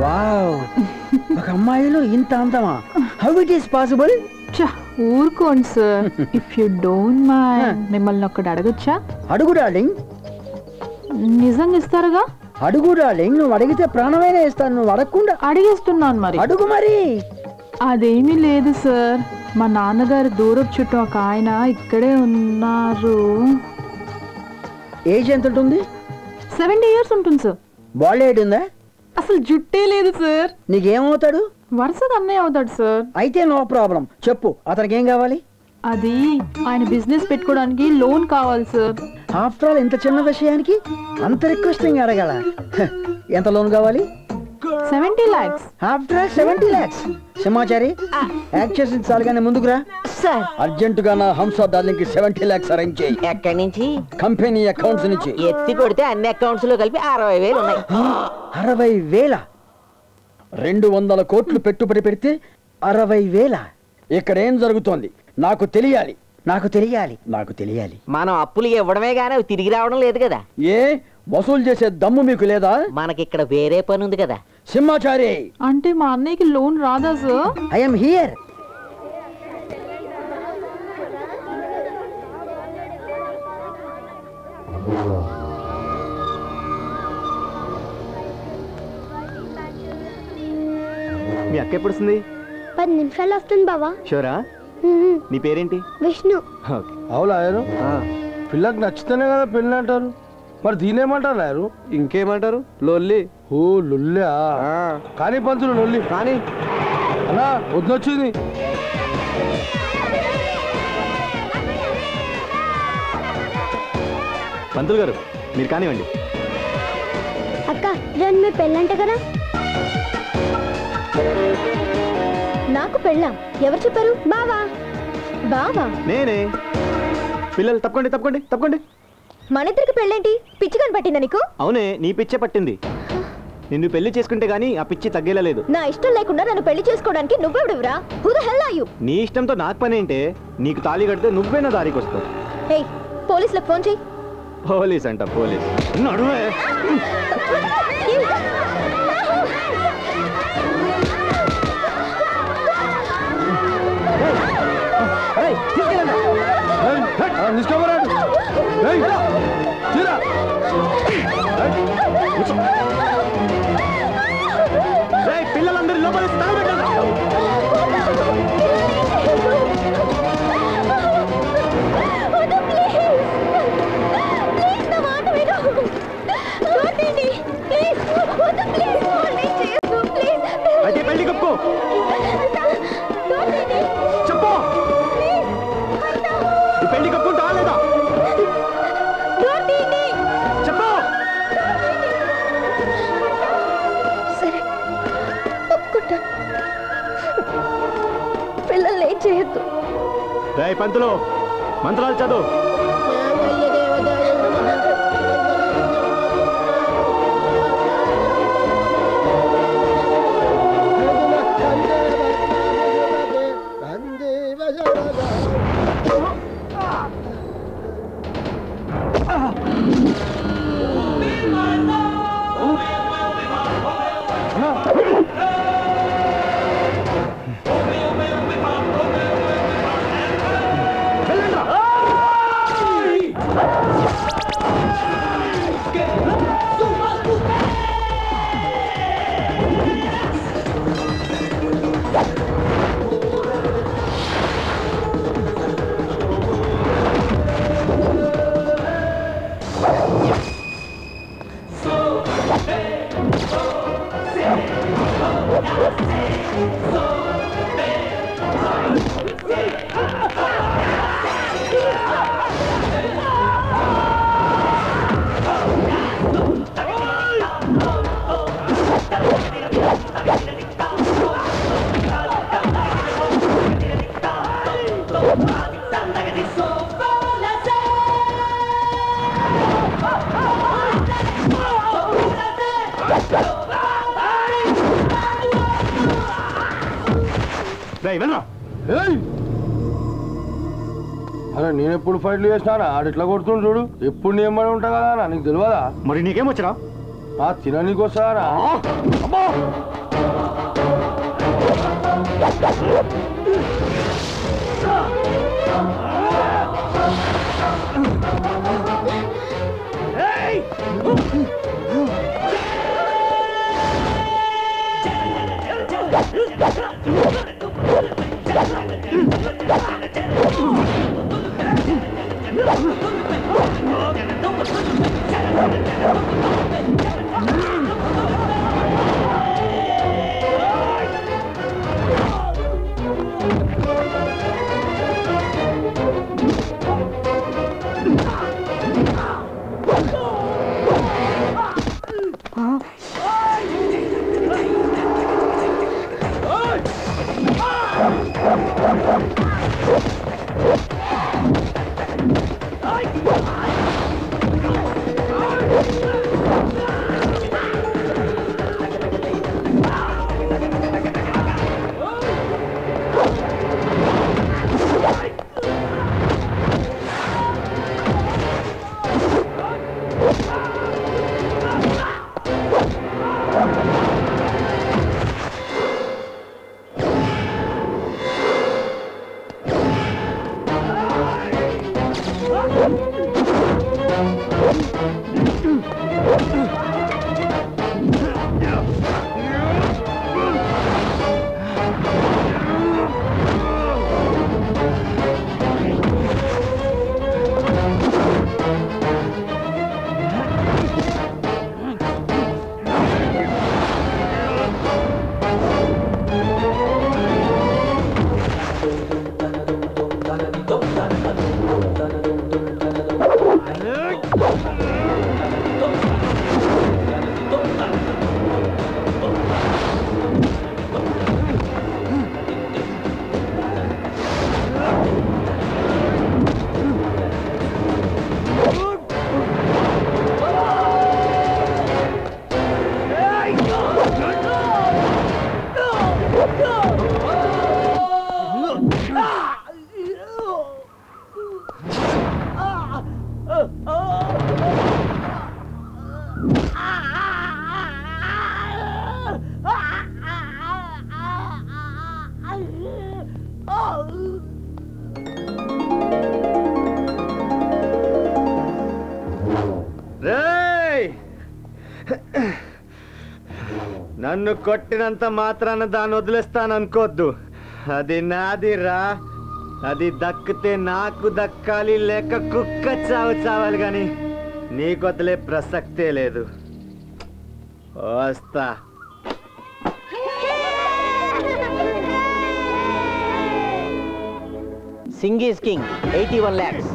వావ్, ఒక అమ్మాయిలో ఇంత అందమా? How it is possible? ఊరుకోండి sir. If you don't mind, మిమ్మల్ని ఒక్కటి అడగచ్చా? అడుగు డార్లింగ్. నిజంగా ఇస్తారుగా? అడుగు డార్లింగ్, నువ్వు అడిగితే ప్రాణమైనా ఇస్తాను, నువ్వు అడగకుండా. అడిగేస్తున్నాను మరి. అడుగు మరి. అదేమీ లేదు సార్, మా నాన్నగారు దూరపు చుట్టూ ఒక ఆయన ఇక్కడే ఉన్నారు. ఏజ్ ఎంత ఉంటుంది? 70 years ఉంటుంది సార్. బాల్ ఏడ్ ఉందా? అసలు జుట్టే లేదు సార్. నీకేమవుతాడు? వరుసగా అన్నయ్య అవుతాడు సార్. అయితే నో ప్రాబ్లం, చెప్పు అతనికి ఏం కావాలి? అది ఆయన బిజినెస్ పెట్టుకోవడానికి లోన్ కావాలి సార్. ఆఫ్టర్ ఆల్ ఇంత చిన్న విషయానికి అంత రిక్వెస్టింగ్ అడగాల? ఎంత లోన్ కావాలి? 70 lakhs. After all 70 lakhs. Simhachari, act చేసి చాలు కానీ ముందుకురా సార్. అర్జెంటుగా నా హంస డార్లింగ్ కి 70 lakhs అరేంజ్ చేయి. ఎక్కడి నుంచి? కంపెనీ అకౌంట్స్ నుంచి. ఎత్తి కొడితే అన్ని అకౌంట్స్ లో కలిపి 60,000 ఉన్నాయి. 60,000? 200 కోట్లు పెట్టుబడి పెడితే 60,000? ఇక్కడ ఏం జరుగుతోంది? నాకు తెలియాలి, నాకు తెలియాలి, నాకు తెలియాలి. మనం అప్పులు ఇవ్వడమే గానీ అవి తిరిగి రావడం లేదు కదా. ఏ వసూలు చేసే దమ్ము మీకు లేదా? మనకిక్కడ వేరే పని ఉంది కదా. సింహాచారి, అంటే మా అన్నయ్యకి లోన్ రాదా సార్? I'm here. మీ అక్క ఎప్పుడు వస్తుంది? 10 నిమిషాలు వస్తుంది బావా. షూరా? నీ పేరేంటి? విష్ణు. అవును లాయరు, పిల్లకి నచ్చితేనే కదా పెళ్ళి అంటారు, మరి దీనేమంటారు లాయరు? ఇంకేమంటారు? లొల్లి. ఓ లొల్లా? కానీ పంతులు లొల్లి కానీ అన్నా వద్దొచ్చింది. పంతులు గారు మీరు కానివ్వండి. అక్క రండి, మీ పెళ్ళంట కదా. నాకు పెళ్ళాం? ఎవరు చెప్పారు? బావా. బావా? నేనే. పిల్లలు తప్పకండి తప్పకండి తప్పకండి. మన ఇద్దరికి పెళ్ళేంటి? పిచ్చి కని పట్టిందా నీకు? అవునే, నీ పిచ్చే పట్టింది. నిన్ను పెళ్లి చేసుకుంటే గానీ ఆ పిచ్చి తగ్గేలా లేదు. నా ఇష్టం లేకుండా నన్ను పెళ్లి చేసుకోవడానికి నువ్వెవడురా? Who the hell are you? నీ ఇష్టంతో నాకు పని ఏంటే? నీకు తాళి కడితే నువ్వేనా దారికి వస్తావు. ఏయ్, పోలీసులకు ఫోన్ చెయ్యి. పోలీస్ అంట పోలీస్ నడువే పిల్లలందరూ లోపలి అయితే పెళ్లి కప్పు చెప్పు ఈ పెళ్లి కప్పుకుంటా లేదా చెప్పు సరే ఒప్పుకుంటా పిల్లల్ని ఏం చేయొద్దు రేయ్ పంతులు మంత్రాలు చదువు అరే నేను ఎప్పుడు ఫైట్లు చేసినా ఆడు ఎట్లా కొడుతుండు చూడు ఎప్పుడు నేను పడి ఉంటా కదా నీకు తెలియదా మరి నీకేమొచ్చరా తిన నీకు వస్తారా రేయ్ నన్ను కొట్టినంత మాత్రాన దాన్ని వదిలేస్తాననుకోద్దు. అది నాదిరా. అది దక్కితే నాకు దక్కాలి, లేక కుక్క చావు చావాలి, కానీ నీకు వదిలే ప్రసక్తే లేదు. వస్తా. సింగీస్ King 81 lakhs,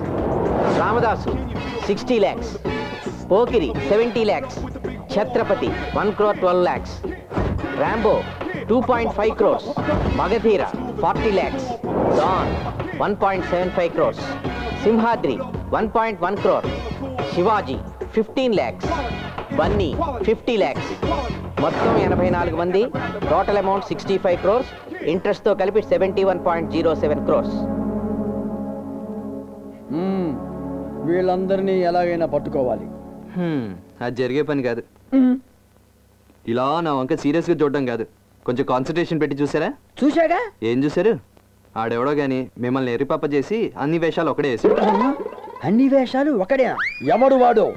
Ramadasu 60 lakhs, Pokiri 70 lakhs, Chatrapathi 1 crore 12 lakhs, Rambo 2.5 crores, Magadheera 40 lakhs, Don 1.75 crores, Simhadri 1.1 crore, Shivaji 15 lakhs, Bunny 50 lakhs. మొత్తం 84 మంది. Total amount 65 crores. ఇంట్రెస్ట్తో కలిపి 71.07 crores. వీళ్ళందరినీ ఎలాగైనా పట్టుకోవాలి. అది జరిగే పని కాదు. ఇలా నా వంక సీరియస్గా చూడడం కాదు, కొంచెం కాన్సన్ట్రేషన్ పెట్టి చూసారా? చూశాగా. ఏం చూసారు? ఆడెవడో గాని మిమ్మల్ని ఎర్రిపప్ప చేసి అన్ని వేషాలు ఒకడే వేసి. అన్ని వేషాలు ఒకడే? ఎవడు వాడు?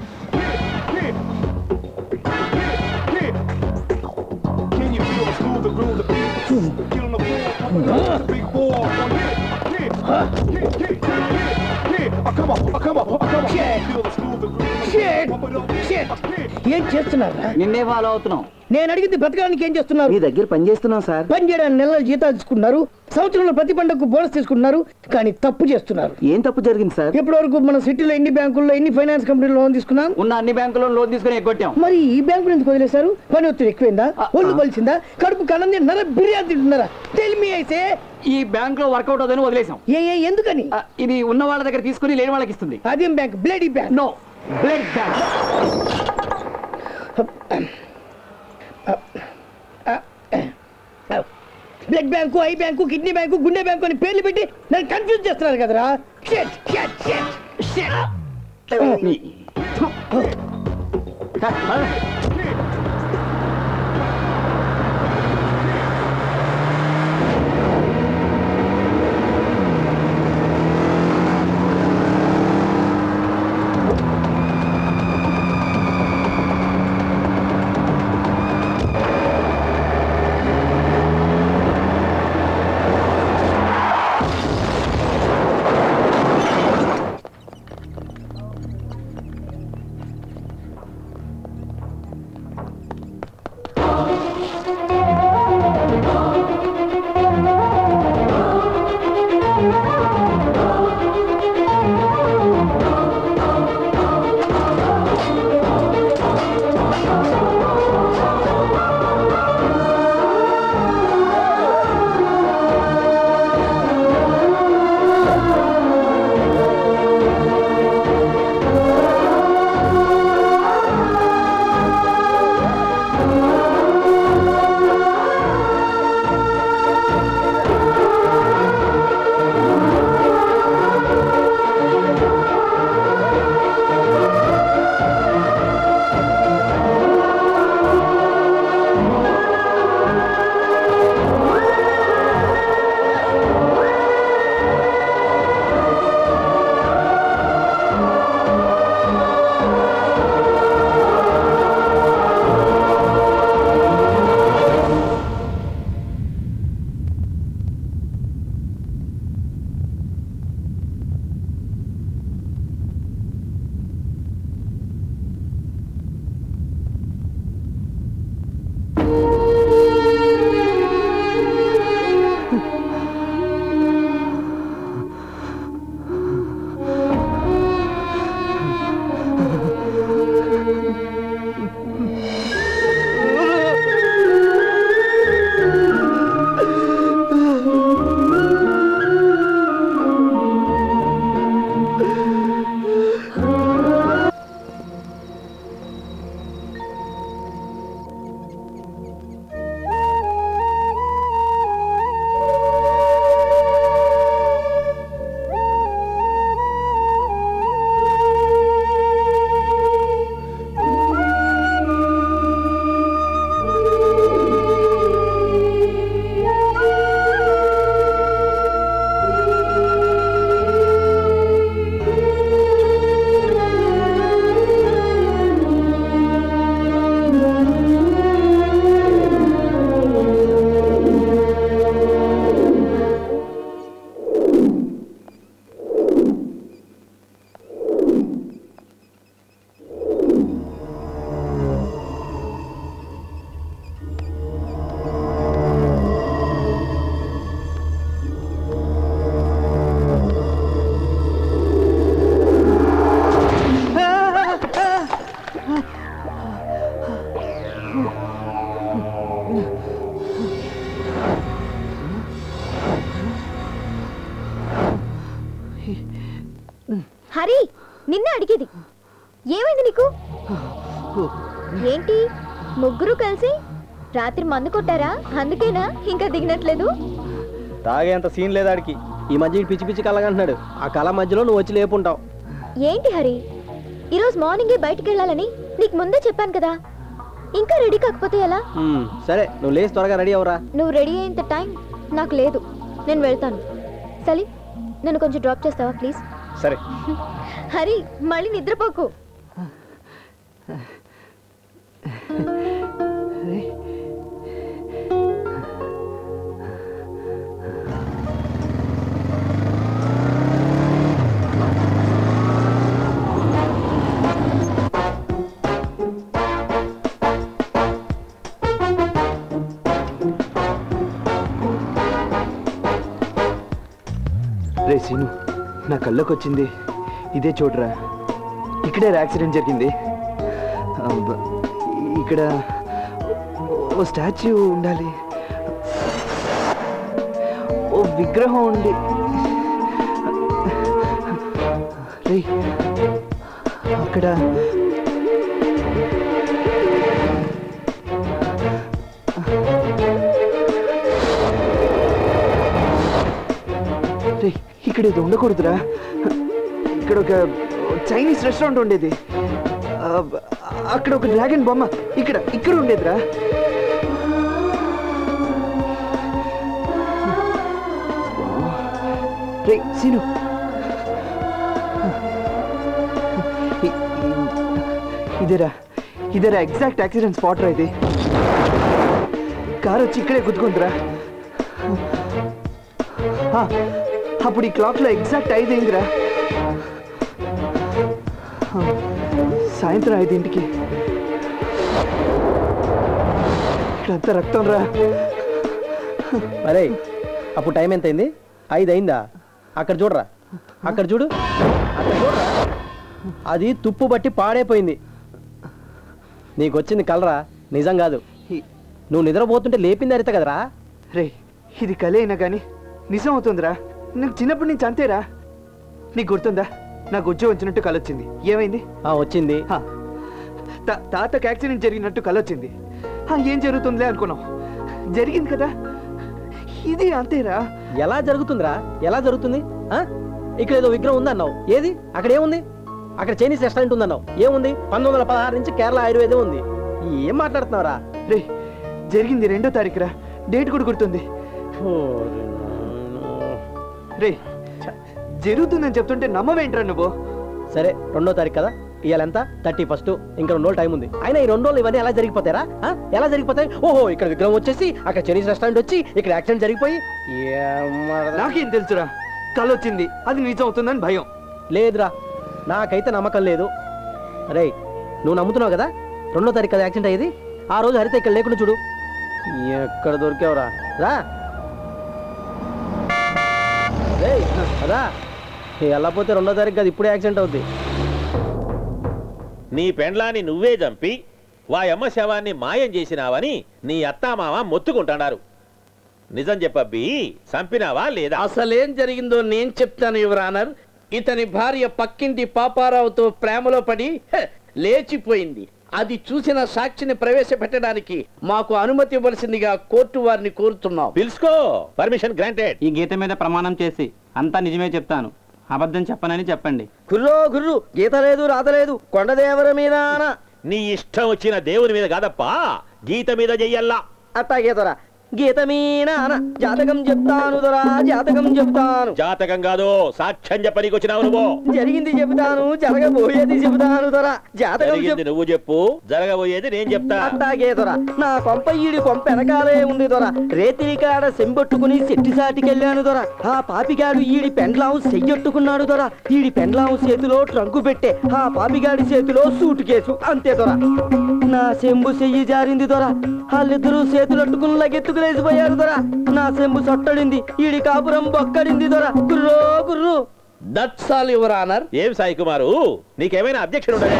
ఏం చేస్తున్నారు? నిన్నే ఫాలో అవుతున్నాం. నేను అడిగింది బ్రతకడానికి ఏం చేస్తున్నారు? మీ దగ్గర పని చేస్తున్నాం సార్. పని చేయడానికి నెలల జీతాలు తీసుకున్నారు, సంవత్సరంలో ప్రతి పండుగకు బోనస్ తీసుకుంటున్నారు, కానీ తప్పు చేస్తున్నారు. ఏం తప్పు జరిగింది సార్? ఇప్పటి వరకు మన సిటీలో ఎన్ని బ్యాంకుల్లో ఎన్ని ఫైనాన్స్ కంపెనీలో లోన్ తీసుకున్నాం? ఉన్న అన్ని బ్యాంకుల్లో లోన్ తీసుకుని ఎగ్గొట్టాం. మరి ఈ బ్యాంకు ఎందుకు వదిలేశారు? పని ఒత్తిడి ఎక్కువైందా? ఒళ్ళు బలిసిందా? కడుపు కన్నం తింటున్నారా? బిర్యానీ తింటున్నారా? టెల్ మీ అయితే. ఈ బ్యాంక్ లో వర్కౌట్ అవుతుందని వదిలేసాం. ఎందుకని? ఇది ఉన్న వాళ్ళ దగ్గర తీసుకుని లేని వాళ్ళకి ఇస్తుంది. అదేం bank? Bloody bank. No, blood bank. Blood bank, eye bank, kidney bank, గుండె బ్యాంకు అని పేర్లు పెట్టి నన్ను కన్ఫ్యూజ్ చేస్తున్నారు కదరా. అడిగేది. ఏమైంది నీకు? ఏంటి ముగ్గురు కలిసి రాత్రి మందు కొట్టారా? అందుకేనా ఇంకా దిగినట్లేదు? తాగేంత సీన్ లేదు ఆడికి. ఈ మధ్య పిచ్చి పిచ్చి కలగంటున్నాడు. ఆ కళ మధ్యలో నువ్వు వచ్చి లేపుంటావు. ఏంటి హరి, ఈరోజు మార్నింగే బయటికి వెళ్ళాలని నీకు ముందే చెప్పాను కదా. ఇంకా రెడీ కాకపోతే ఎలా? సరే నువ్వు లేచి త్వరగా రెడీ అవరా. నువ్వు రెడీ అయ్యేంత టైం నాకు లేదు. నేను వెళ్తాను. సలీ, నన్ను కొంచెం డ్రాప్ చేస్తావా ప్లీజ్? సరే. హరి, మళ్ళీ నిద్రపోకు. రే సీను, నా కళ్ళకి వచ్చింది ఇదే చూడరా. ఇక్కడే యాక్సిడెంట్ జరిగింది. ఇక్కడ ఓ స్టాచ్యూ ఉండాలి, ఓ విగ్రహం ఉండి. రే అక్కడ ఇక్కడ ఇది ఉండకూడదురా. ఇక్కడ ఒక చైనీస్ రెస్టారెంట్ ఉండేది. అక్కడ ఒక డ్రాగన్ బొమ్మ ఇక్కడ ఉండేదిరా. రే సీను, ఇదేరా ఎగ్జాక్ట్ యాక్సిడెంట్ స్పాట్ రా. ఇది కారు వచ్చి ఇక్కడే గుద్దుకుందిరా. అప్పుడు ఈ క్లాక్ లో ఎగ్జాక్ట్ 5 అయిందిరా. సాయంత్రం 5ంటికి. ఇక్కడంతా రక్తం రా. అరే అప్పుడు టైం ఎంత అయింది? 5 అయిందా? అక్కడ చూడరా, అక్కడ చూడు, అక్కడ చూడరా. అది తుప్పు బట్టి పాడైపోయింది. నీకు వచ్చింది కలరా, నిజం కాదు. నువ్వు నిద్రపోతుంటే లేపింది అరిత కదరా. రే ఇది కలే అయినా కానీ నిజం అవుతుందిరా. నాకు చిన్నప్పటి నుంచి అంతేరా. నీకు గుర్తుందా, నాకు ఉద్యోగం వచ్చినట్టు కలొచ్చింది. ఏమైంది? వచ్చింది. తాతకు యాక్సిడెంట్ జరిగినట్టు కలొచ్చింది. ఏం జరుగుతుందిలే అనుకున్నాం, జరిగింది కదా. ఇది అంతేరా. ఎలా జరుగుతుందిరా? ఎలా జరుగుతుంది? ఇక్కడ ఏదో విగ్రహం ఉంది అన్నావు. ఏది? అక్కడ ఏముంది? అక్కడ చైనీస్ రెస్టారెంట్ ఉందన్నావు. ఏముంది? 1916 నుంచి కేరళ ఆయుర్వేదం ఉంది. ఏం మాట్లాడుతున్నావురా? రే జరిగింది 2వ తారీఖురా. డేట్ కూడా గుర్తుంది. రే జరుగుతుందని చెప్తుంటే నమ్మవేంట్రా నువ్వు? సరే 2వ తారీఖు కదా, ఇవాళ ఎంత? 31. ఇంకా 2 రోజులు టైం ఉంది. అయినా ఈ 2 రోజులు ఇవన్నీ ఎలా జరిగిపోతారా? ఎలా జరిగిపోతాయి? ఓహో, ఇక్కడ విగ్రహం వచ్చేసి అక్కడ చైనీస్ రెస్టారెంట్ వచ్చి ఇక్కడ యాక్సిడెంట్ జరిగిపోయి. నాకేం తెలుసురా, కళ వచ్చింది, అది నిజం అవుతుందని భయం. లేదురా, నాకైతే నమ్మకం లేదు. రే నువ్వు నమ్ముతున్నావు కదా, 2వ తారీఖు కదా యాక్సిడెంట్ అయ్యేది. ఆ రోజు హరిత ఇక్కడ లేకుండా చూడు. ఎక్కడ దొరికావురా? రా అదా, వెళ్ళకపోతే 2వ తారీఖు కదా ఇప్పుడే యాక్సిడెంట్ అవుద్ది. నీ పెండ్లాన్ని నువ్వే చంపి వాయమ్మ శవాన్ని మాయం చేసినావని నీ అత్తామామ మొత్తుకుంటున్నారు. నిజం చెప్పబ్బి, చంపినావా లేదా? అసలేం జరిగిందో నేను చెప్తాను యువర్ ఆనర్. ఇతని భార్య పక్కింటి పాపారావుతో ప్రేమలో పడి లేచిపోయింది. అది చూసిన సాక్షిని ప్రవేశపెట్టడానికి మాకు అనుమతి ఇవ్వాల్సిందిగా కోర్టు వారిని కోరుతున్నాం. పిలుచుకో, పర్మిషన్ గ్రాంటెడ్. ఈ గీత మీద ప్రమాణం చేసి అంతా నిజమే చెప్తాను, అబద్ధం చెప్పనని చెప్పండి. గుర్రు గీత లేదు, రాత లేదు, కొండదేవర మీద. నీ ఇష్టం వచ్చిన దేవుని మీద కాదప్పా, గీత మీద చెయ్యల్లా. అట్టా గీతరా. గీత మీద జాతకం చెప్తాను దొరా, జాతకం చెప్తాను. జాతకం కాదు, సాక్ష్యం చెప్పనీకి వచ్చినావు నువ్వు. జరిగింది చెబుతాను, జరగబోయేది చెబుతాను దొరా. జాతకం నువ్వు చెప్పు, జరగబోయేది నేను చెప్తా. అట్టాగే దొరా. నా కొంప ఈడి కొంప వెనకాలే ఉంది దొరా. రేతిరి కాడ సెంబొట్టుకుని సెట్టి సాటికెళ్ళాను దొరా. ఆ పాపిగాడు ఈడి పెండ్లాం చెయ్యొట్టుకున్నాడు దొరా. ఈడి పెండ్లాం చేతిలో ట్రంకు పెట్టే, ఆ పాపిగాడి చేతిలో సూట్ కేసు. అంతే దొరా. నా సెంబు చెయ్యి జారింది దొరా. వాళ్ళిద్దరూ చేతులట్టుకుని లగెత్తుకు లేచిపోయారు దొరా. నా సెంబు సొట్టడింది, ఈడి కాపురం బొక్కడింది దొరా. గుర్రో గుర్రు. That's all your honour. ఏం సాయి కుమారు, నీకేమైనా అబ్జెక్షన్ ఉండదా?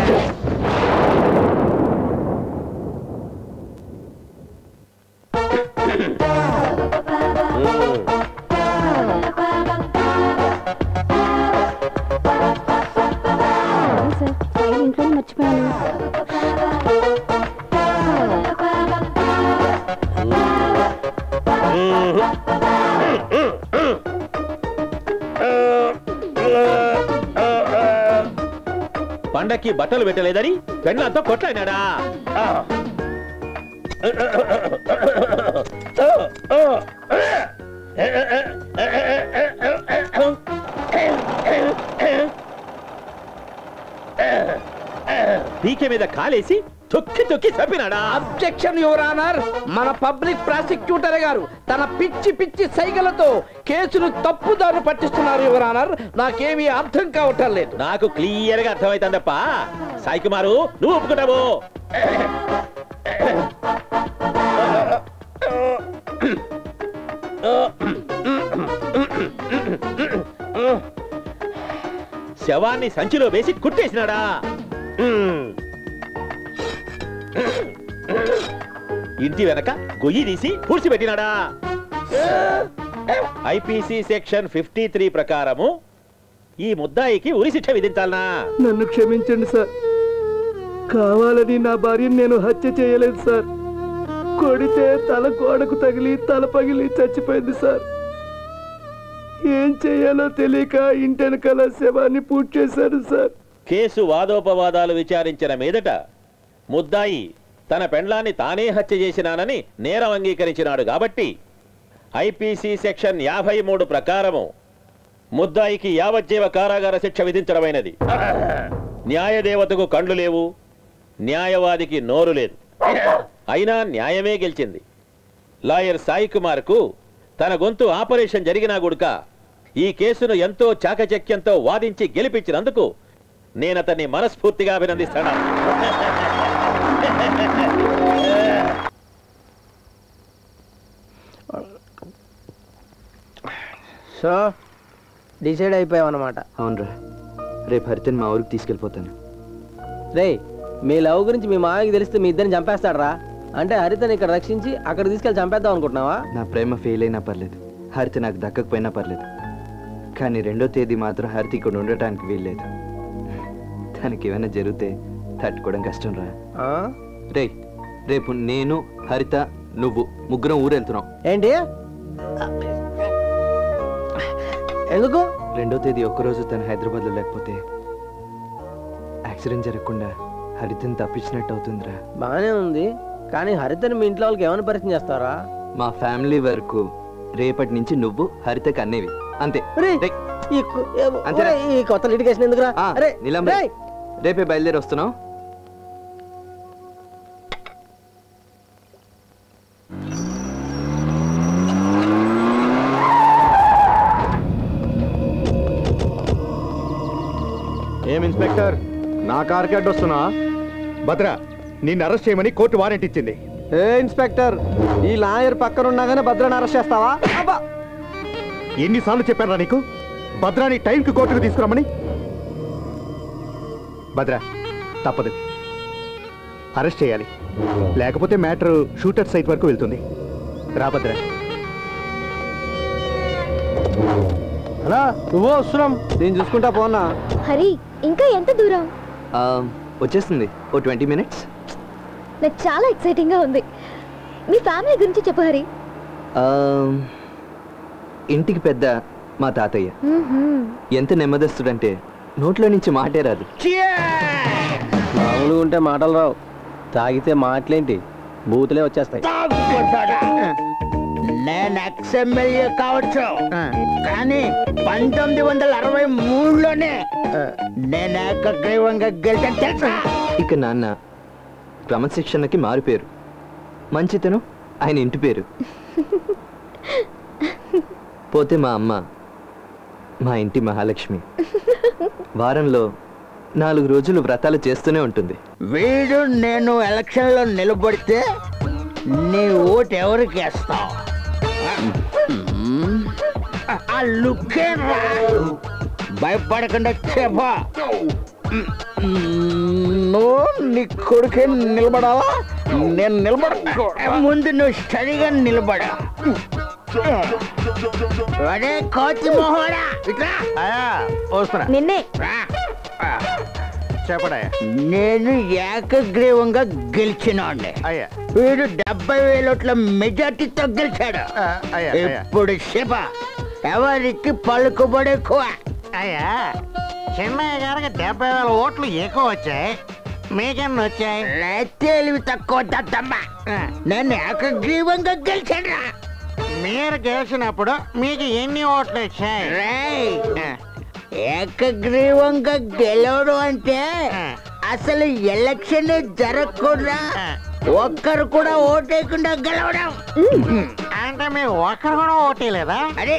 పండక్కి బట్టలు పెట్టలేదని పెళ్ళంతా కొట్లాడినాడా? పీకే మీద కాలేసి తొక్కి తొక్కి చంపినాడా? Objection your honour. మన పబ్లిక్ ప్రాసిక్యూటర్ గారు తన పిచ్చి పిచ్చి సైగలతో కేసును తప్పుదారు పట్టిస్తున్నారు యువర్ ఆనర్. నాకేమీ అర్థం కావటం లేదు. నాకు క్లియర్ గా అర్థమైందప్ప. సాయి కుమారు, నువ్వు ఒప్పుకుంటావు? శవాన్ని సంచిలో వేసి కుట్టేసినాడా? ఇంటి వెనక గొయ్యి తీసి పూడ్చిపెట్టినాడా? ఐపీసీ సెక్షన్ 53 ప్రకారము ఈ ముద్దాయికి ఉరి శిక్ష విధించాలనా? నన్ను క్షమించండి సార్. కావాలని నా భార్యను నేను హత్య చేయలేదు సార్. కొడితే తల గోడకు తగిలి తల పగిలి చచ్చిపోయింది సార్. ఏం చేయాలో తెలియక ఇంటెనకాల శవాన్ని పూర్తి చేశారు సార్. కేసు వాదోపవాదాలు విచారించిన మీదట ముద్దాయి తన పెండ్లాన్ని తానే హత్య చేసినానని నేరం అంగీకరించినాడు కాబట్టి ఐపీసీ సెక్షన్ 53 ప్రకారము ముద్దాయికి యావజ్జీవ కారాగార శిక్ష విధించడమైనది. న్యాయదేవతకు కండ్లు లేవు, న్యాయవాదికి నోరు లేదు. అయినా న్యాయమే గెలిచింది. లాయర్ సాయి కుమార్కు తన గొంతు ఆపరేషన్ జరిగినా గుడుక ఈ కేసును ఎంతో చాకచక్యంతో వాదించి గెలిపించినందుకు నేనతన్ని మనస్ఫూర్తిగా అభినందిస్తాను. So decide అయిపోయావన్నమాట. అవునరా, రేపు హరితని మా ఊరికి తీసుకెళ్ళిపోతాను. రే, మీ లవ్ గురించి మీ మామయ్యకి తెలిస్తే మీ ఇద్దరిని చంపేస్తాడరా. అంటే హరితని ఇక్కడ రక్షించి అక్కడ తీసుకెళ్ళి చంపేద్దాం అనుకుంటున్నావా? నా ప్రేమ ఫెయిల్ అయినా పర్లేదు, హరిత నాకు దక్కకపోయినా పర్లేదు. కానీ 2వ తేదీ మాత్రం హరిత ఇక్కడ ఉండటానికి వీల్లేదు. తనకి ఏమైనా జరిగితే తట్టుకోవడం కష్టం రా. రే, రేపు నేను, హరిత, నువ్వు ముగ్గురం ఊరు వెళ్తున్నాం. ఏంటి? ఎందుకు? 2వ తేదీ ఒక్కరోజు తను హైదరాబాద్లో లేకపోతే యాక్సిడెంట్ జరగకుండా హరితని తప్పించినట్టు అవుతుందిరా. బాగానే ఉంది, కానీ హరితని మీ ఇంట్లో వాళ్ళకి ఏమైనా పరిచయం చేస్తారా? మా ఫ్యామిలీ వరకు రేపటి నుంచి నువ్వు హరితకి అన్నేవి అంతే. ఈ కొత్త లిటిగేషన్ ఎందుకురా? రేపే బయలుదేరి వస్తున్నావు. ఏం ఇన్స్పెక్టర్, నా కార్ కి అడ్డొస్తున్నా? భద్ర, నిన్ను అరెస్ట్ చేయమని కోర్టు వారెంట్ ఇచ్చింది. ఏ ఇన్స్పెక్టర్, ఈ లాయర్ పక్కన ఉండగానే భద్రాన్ని అరెస్ట్ చేస్తావా? ఎన్నిసార్లు చెప్పారా నీకు భద్రాని టైంకి కోర్టుకు తీసుకురామని? భద్ర, తప్పదు, అరెస్ట్ చేయాలి. లేకపోతే మ్యాటర్ షూటర్ సైట్ వరకు వెళ్తుంది. రా భద్ర. అలా నువ్వు వస్తున్నాం, నేను చూసుకుంటా పోనా. హరి, ఇంకా ఎంత దూరం? వచ్చేస్తుంది, ఓ 20 minutes. నాకు చాలా ఎక్సైటింగ్ గా ఉంది. మీ ఫ్యామిలీ గురించి చెప్పు హరి. ఇంటికి పెద్ద మా తాతయ్య. ఎంత నెమ్మదస్తుడంటే నోట్లో నుంచి మాటే రాదు. మామూలుగా ఉంటే మాటలు రావు, తాగితే మాటలేంటి బూతులే వచ్చేస్తాయి. నేను ఎక్స్ఎమ్మెల్యే కావచ్చు, కానీ 1963లోనే నేను ఏకగ్రీవంగా గెలిచాను తెలుసా? ఇక నాన్న క్రమశిక్షణకి మారిపోయారు. మంచితనం ఆయన ఇంటి పేరు. పోతే మా అమ్మ మా ఇంటి మహాలక్ష్మి. వారంలో 4 రోజులు వ్రతాలు చేస్తూనే ఉంటుంది. వీడు నేను ఎలక్షన్లో నిలబడితే నీ ఓటు ఎవరికి వేస్తావు? ఆ లుక్కే రా, భయపడకుండా చెప్పా. నువ్వు నీ కొడుకే నిలబడావా? నేను నిలబడ ముందు నువ్వు స్టడీగా నిలబడా. అదే కోతి మొహోడా, నిన్నే చెప్పడా? నేను ఏకగ్రీవంగా గెలిచినండి. వీడు 70,000 ఓట్ల మెజార్టీతో గెలిచాడు. ఇప్పుడు శివ ఎవరికి పలుకుబడి ఎక్కువ? అయ్యా చిన్నయ్య గారికి 70,000 ఓట్లు ఎక్కువ వచ్చాయి, మీకెన్ని వచ్చాయి? తెలివి తక్కువ దద్దమ్మ, నన్ను ఏకగ్రీవంగా గెలిచాడ్రా. మీరు గెలిచినప్పుడు మీకు ఎన్ని ఓట్లు వచ్చాయి? ఏకగ్రీవంగా గెలవడం అంటే అసలు ఎలక్షన్ జరగకుండా ఒక్కరు కూడా ఓటేయకుండా గెలవడం. అంటే మీరు ఒక్కరు కూడా ఓటేయలేదా? అరే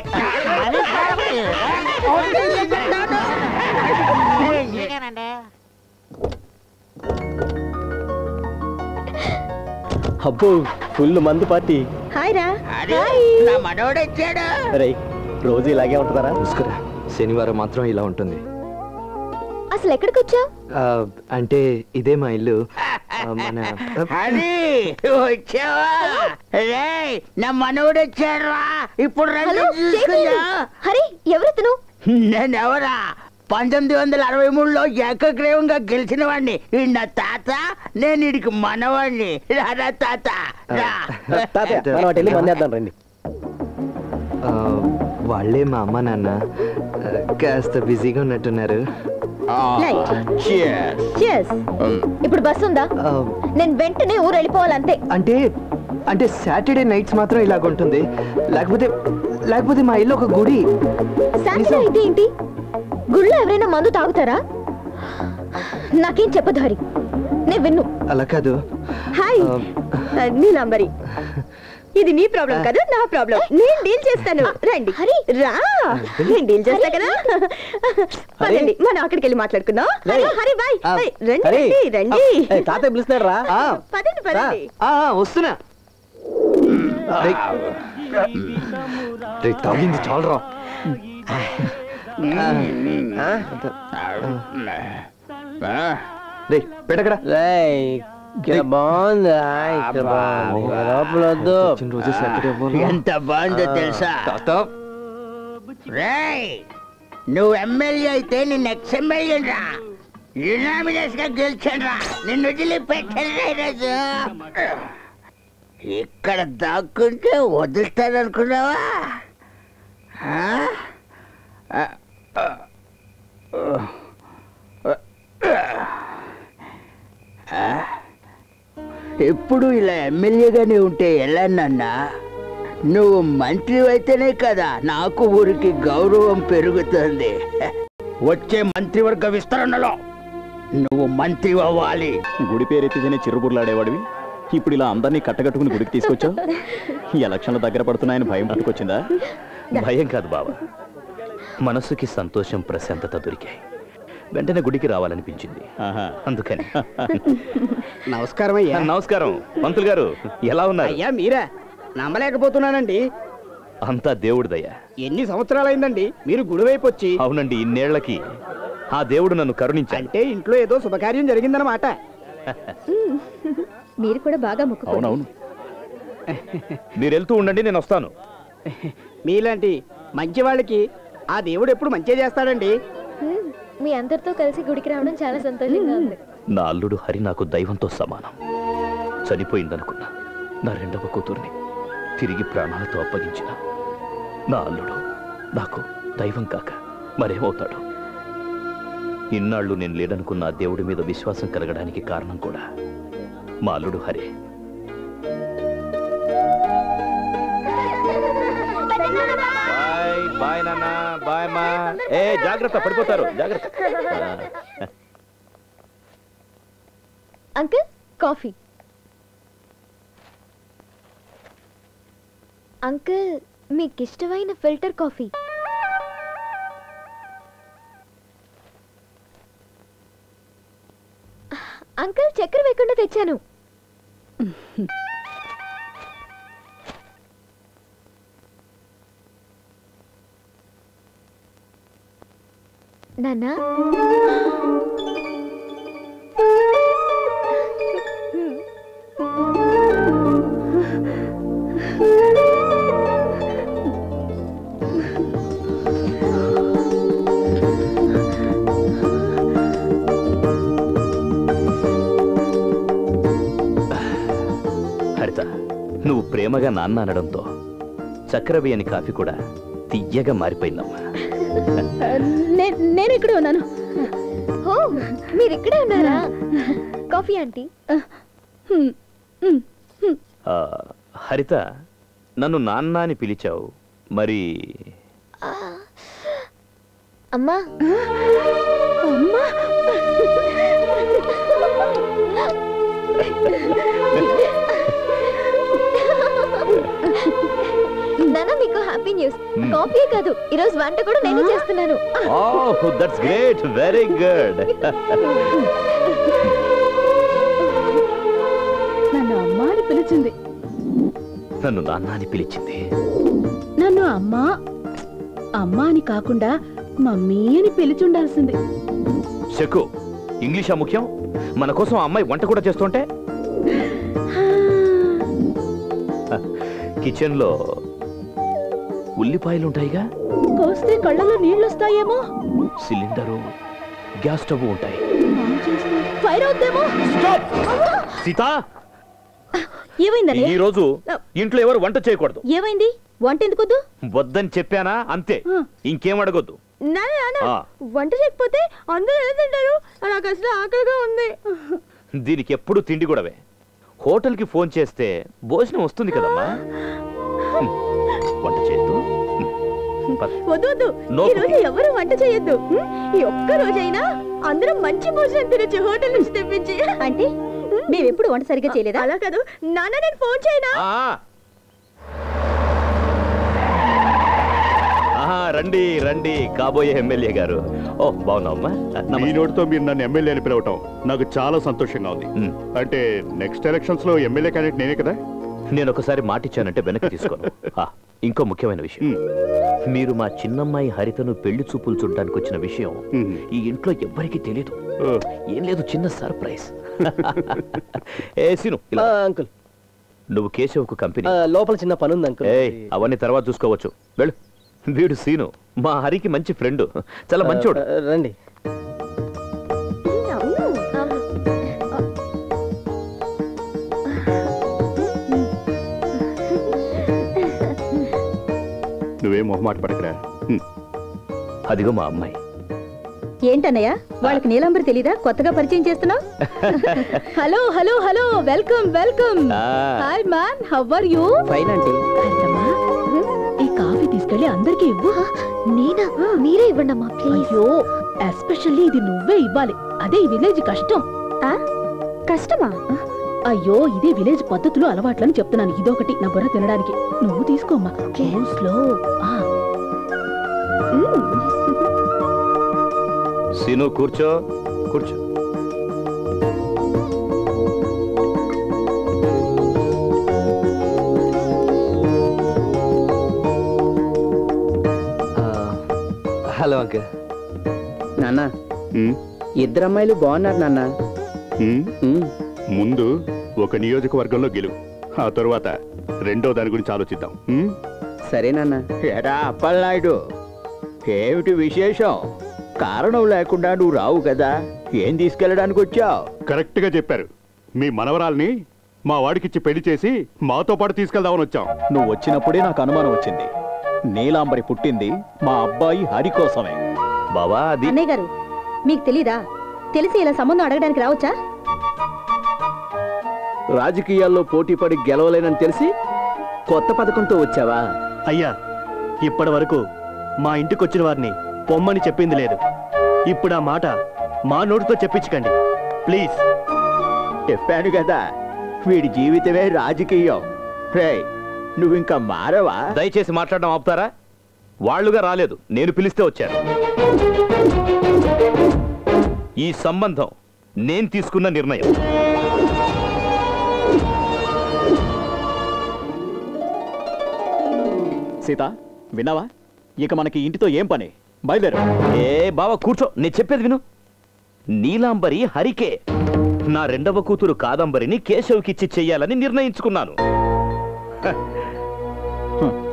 అబ్బో ఫుల్ మందు పార్టీ. హాయ్ రా. నా మనోడొచ్చాడు. అరే రోజు ఇలాగే ఉంటుందా? చూసుకురా, శనివారం మాత్రం ఇలా ఉంటుంది. అసలు ఎక్కడికి వచ్చావు? అంటే ఇదే మా ఇల్లు. మన హరి వచ్చావా? రేయ్ నా మనోడొచ్చాడు రా. ఇప్పుడు రండి చూసుకుందా. హరి ఎవరెతను? నేనెవరా? 1963లో ఏకగ్రీవంగా గెలిచిన వాడిని. ఈ నా తాత, నేను ఇడికి మనవాడిని. రారా తాత రా. రండి. వాళ్ళే మా అమ్మ నాన్న, కాస్త బిజీగా ఉన్నట్టున్నారు. ఇప్పుడు బస్ ఉందా? నేను వెంటనే ఊరు వెళ్ళిపోవాలంతే. అంటే సాటర్డే నైట్స్ మాత్రం ఇలాగ ఉంటుంది, లేకపోతే మా ఇల్లు ఒక గుడి. సాటర్డే అయితే ఏంటి? గుళ్ళో ఎవరైనా మందు తాగుతారా? నాకేం చెప్పదు హరి, నేను విన్ను. అలా కాదు. హాయ్ నీలాంబరి, ఇది నీ ప్రాబ్లం కదా, నా ప్రాబ్లం. నేను డీల్ చేస్తాను. రండి హరి రా, నేను డీల్ చేస్తా కదా. పదండి మనం అక్కడికి వెళ్ళి మాట్లాడుకుందాం. హరి బాయ్. రండి రండి. తాతయ్య పిలుస్తున్నాడు రా. పదండి పదండి. వస్తున్నా. తాగింది చాలరా. పెట్టకడా బాగుందా? ఎంత బాగుందో తెలుసా? రేయ్ నువ్వు ఎమ్మెల్యే అయితే నిన్ను ఎక్స్ఎమ్మెల్యే రా. యునామినస్ గా గెలిచాను రా. నిన్ను వదిలిపెట్టాను. ఇక్కడ దాక్కుంటే వదులుతాననుకున్నావా? ఎప్పుడు ఇలా ఎమ్మెల్యేగానే ఉంటే ఎలా నాన్నా? నువ్వు మంత్రి అయితేనే కదా నాకు ఊరికి గౌరవం పెరుగుతుంది. వచ్చే మంత్రివర్గ విస్తరణలో నువ్వు మంత్రి అవ్వాలి. గుడి పేరెత్తితేనే చిరుబుర్లాడేవాడివి, ఇప్పుడు ఇలా అందరినీ కట్టగట్టుకుని గుడికి తీసుకొచ్చావు. ఈ ఎలక్షన్ల దగ్గర పడుతున్నాయని భయం పుట్టుకొచ్చిందా? భయం కాదు బావ, మనసుకి సంతోషం ప్రశాంతత దొరికాయి. వెంటనే గుడికి రావాలనిపించింది, అందుకని. నమస్కారం అయ్యా. నమస్కారం పంతులు గారు, ఎలా ఉన్నారు? అయ్యా మీరా? నమ్మలేకపోతున్నానండి. అంతా దేవుడిదయ్యా. ఎన్ని సంవత్సరాలైందండి మీరు గుడి వైపు వచ్చి? అవునండి, ఇన్నేళ్లకి ఆ దేవుడు నన్ను కరుణించాడు. అంటే ఇంట్లో ఏదో శుభకార్యం జరిగిందన్నమాట. మీరు కూడా బాగా మొక్కుకోండి. అవునవును, మీరు వెళ్తూ ఉండండి, నేను వస్తాను. మీలాంటి మంచి వాళ్ళకి ఆ దేవుడు ఎప్పుడు మంచి చేస్తాడండి. మీ అందరితో కలిసి గుడికి రావడం చాలా సంతోషంగా ఉంది. నా అల్లుడు హరి నాకు దైవంతో సమానం. చనిపోయిందనుకున్నా నా రెండవ కూతుర్ని తిరిగి ప్రాణాలతో అప్పగించిన నా అల్లుడు నాకు దైవం కాక మరేమవుతాడు? ఇన్నాళ్ళు నేను లేడనుకున్న దేవుడి మీద విశ్వాసం కలగడానికి కారణం కూడా మా అల్లుడు హరే. బాయ్ నాన్న, బాయ్ మా. ఏ జాగ్రత్త, పడిపోతారు, జాగ్రత్త. Uncle coffee. అంకుల్ మీకు ఇష్టమైన ఫిల్టర్ కాఫీ. అంకుల్ చక్కెర వేయకుండా తెచ్చాను. నాన్నా హరిత, నువ్వు ప్రేమగా నాన్న అనడంతో చక్కెర వేయని కాఫీ కూడా తియ్యగా మారిపోయిందమ్మా. నేను ఇక్కడ ఉన్నాను. ఓ మీరు ఇక్కడే ఉన్నారా? Coffee aunty. హరిత, నన్ను నాన్న అని పిలిచావు, మరి అమ్మా అమ్మా నాన్న మీకు హ్యాపీ న్యూస్. కాఫీ కాదు, ఈరోజు వంట కూడా నేనే చేస్తున్నాను. ఓహ్ దట్స్ గ్రేట్, వెరీ గుడ్. నన్ను అమ్మా అని పిలిచింది. నన్ను నాన్న అని పిలిచింది. నన్ను అమ్మా అమ్మా అని కాకుండా మమ్మీ అని పిలిచుండాల్సింది. శకు, ఇంగ్లీషా ముఖ్యం? మన కోసం అమ్మాయి వంట కూడా చేస్తుంటే కిచెన్ లో ఉల్లిపాయలుంటాయిగా, కోస్తే కళ్ళలో నీళ్ళొస్తాయేమో. సిలిండరు, గ్యాస్ స్టవ్ ఉంటాయి. ఫైర్ అవుద్దేమో. సీత, ఏమైందని? ఈ రోజు ఇంట్లో ఎవరు వంట చేయకూడదు. ఏమైంది? వంట ఎందుకొద్దు? వద్దని చెప్పానా, అంతే. ఇంకేం అడగొద్దు. వంట చేయకపోతే అందరూ ఎలా తింటారు? నాకు అసలు ఆకలిగా ఉంది. దీనికి ఎప్పుడు తిండి కూడావే. హోటల్ కి ఫోన్ చేస్తే భోజనం వస్తుంది కదమ్మా. వంట చేయొద్దు. వద్దు వద్దు, ఈ రోజు ఎవరు వంట చేయొద్దు. ఈ ఒక్క రోజైనా అందరం మంచి భోజనం తినొచ్చు హోటల్ నుంచి తెప్పించి. అంటే మేమెప్పుడు వంట సరిగ్గా చేయలేదా? అలా కాదు నాన్న, నేను ఫోన్ చేయనా? రండి రండి, కాబోయే ఎమ్మెల్యే గారు. ఓ బాగున్నావమ్మా. మీ నోటితో మీరు నన్ను ఎమ్మెల్యే అని పిలవటం నాకు చాలా సంతోషంగా ఉంది. అంటే నెక్స్ట్ ఎలక్షన్స్ లో ఎమ్మెల్యే క్యాండిడేట్ నేనే కదా? నేను ఒకసారి మాటిచ్చానంటే వెనక్కి తీసుకోను. ఇంకో ముఖ్యమైన విషయం, మీరు మా చిన్నమ్మాయి హరితను పెళ్లి చూపులు చూడడానికి వచ్చిన విషయం ఈ ఇంట్లో ఎవ్వరికీ తెలియదు. ఏం లేదు, చిన్న సర్ప్రైజ్. ఏ సీను, అంకుల్ నువ్వు కేశవ్కు కంపెనీ లోపల చిన్న పని ఉంది అంకుల్. అవన్నీ తర్వాత చూసుకోవచ్చు, వెళ్ళు. వీడు సీను మా హరికి మంచి ఫ్రెండ్, చాలా మంచోడు. రండి. నువ్వేం మొహమాట పడకరా. అదిగో మా అమ్మాయి. ఏంటన్నయ్య, వాళ్ళకి నీలంబరి తెలీదా? కొత్తగా పరిచయం చేస్తున్నావు? Hello hello hello, welcome welcome. Hi man, how are you? Fine aunty. ఈ కాఫీ తీసుకెళ్ళి అందరికీ ఇవ్వు. నేనా? మీరే ఇవ్వండి అమ్మా ప్లీజ్. అయ్యో, ఎస్పెషల్లీ ఇది నువ్వే ఇవ్వాలి. అదే ఈ విలేజ్ కష్టం. కష్టమా? అయ్యో, ఇదే విలేజ్ పద్ధతులు అలవాట్లని చెప్తున్నాను. ఇదొకటి నా బుర్ర తినడానికి. నువ్వు తీసుకోమ్మా. స్లో. సీను కూర్చో, కూర్చో. Hello uncle. నాన్న, ఇద్దరు అమ్మాయిలు బాగున్నారు నాన్న. ముందు ఒక నియోజకవర్గంలో గెలువు, ఆ తరువాత రెండో దాని గురించి ఆలోచిద్దాం. సరే నాన్న. ఎరా అప్పలనాయుడు, ఏమిటి విశేషం? కారణం లేకుండా నువ్వు రావు కదా, ఏం తీసుకెళ్ళడానికి వచ్చావు? కరెక్ట్ గా చెప్పారు. మీ మనవరాల్ని మా వాడికిచ్చి పెళ్లి చేసి మాతో పాటు తీసుకెళ్దామని వచ్చాం. నువ్వు వచ్చినప్పుడే నాకు అనుమానం వచ్చింది. నీలాంబరి పుట్టింది మా అబ్బాయి హరి కోసమే. బావా, అది అన్నయ్య గారు, మీకు తెలీదా? తెలిసి ఇలా సంబంధం అడగడానికి రావచ్చా? రాజకీయాల్లో పోటీ పడి గెలవలేనని తెలిసి కొత్త పథకంతో వచ్చావా? అయ్యా, ఇప్పటి వరకు మా ఇంటికి వచ్చిన వారిని పొమ్మని చెప్పింది లేదు. ఇప్పుడు ఆ మాట మా నోటితో చెప్పించకండి ప్లీజ్. చెప్పాను కదా, వీడి జీవితమే రాజకీయం. రే, నువ్వింకా మారవా? దయచేసి మాట్లాడడం ఆపుతారా? వాళ్ళుగా రాలేదు, నేను పిలిస్తే వచ్చారు. ఈ సంబంధం నేను తీసుకున్న నిర్ణయం. సీత, విన్నావా? ఇక మనకి ఇంటితో ఏం పని? బయలుదేరు. ఏ బావా, కూర్చో, నేను చెప్పేది విను. నీలాంబరి హరికే, నా రెండవ కూతురు కాదంబరిని కేశవ్కిచ్చి చెయ్యాలని నిర్ణయించుకున్నాను.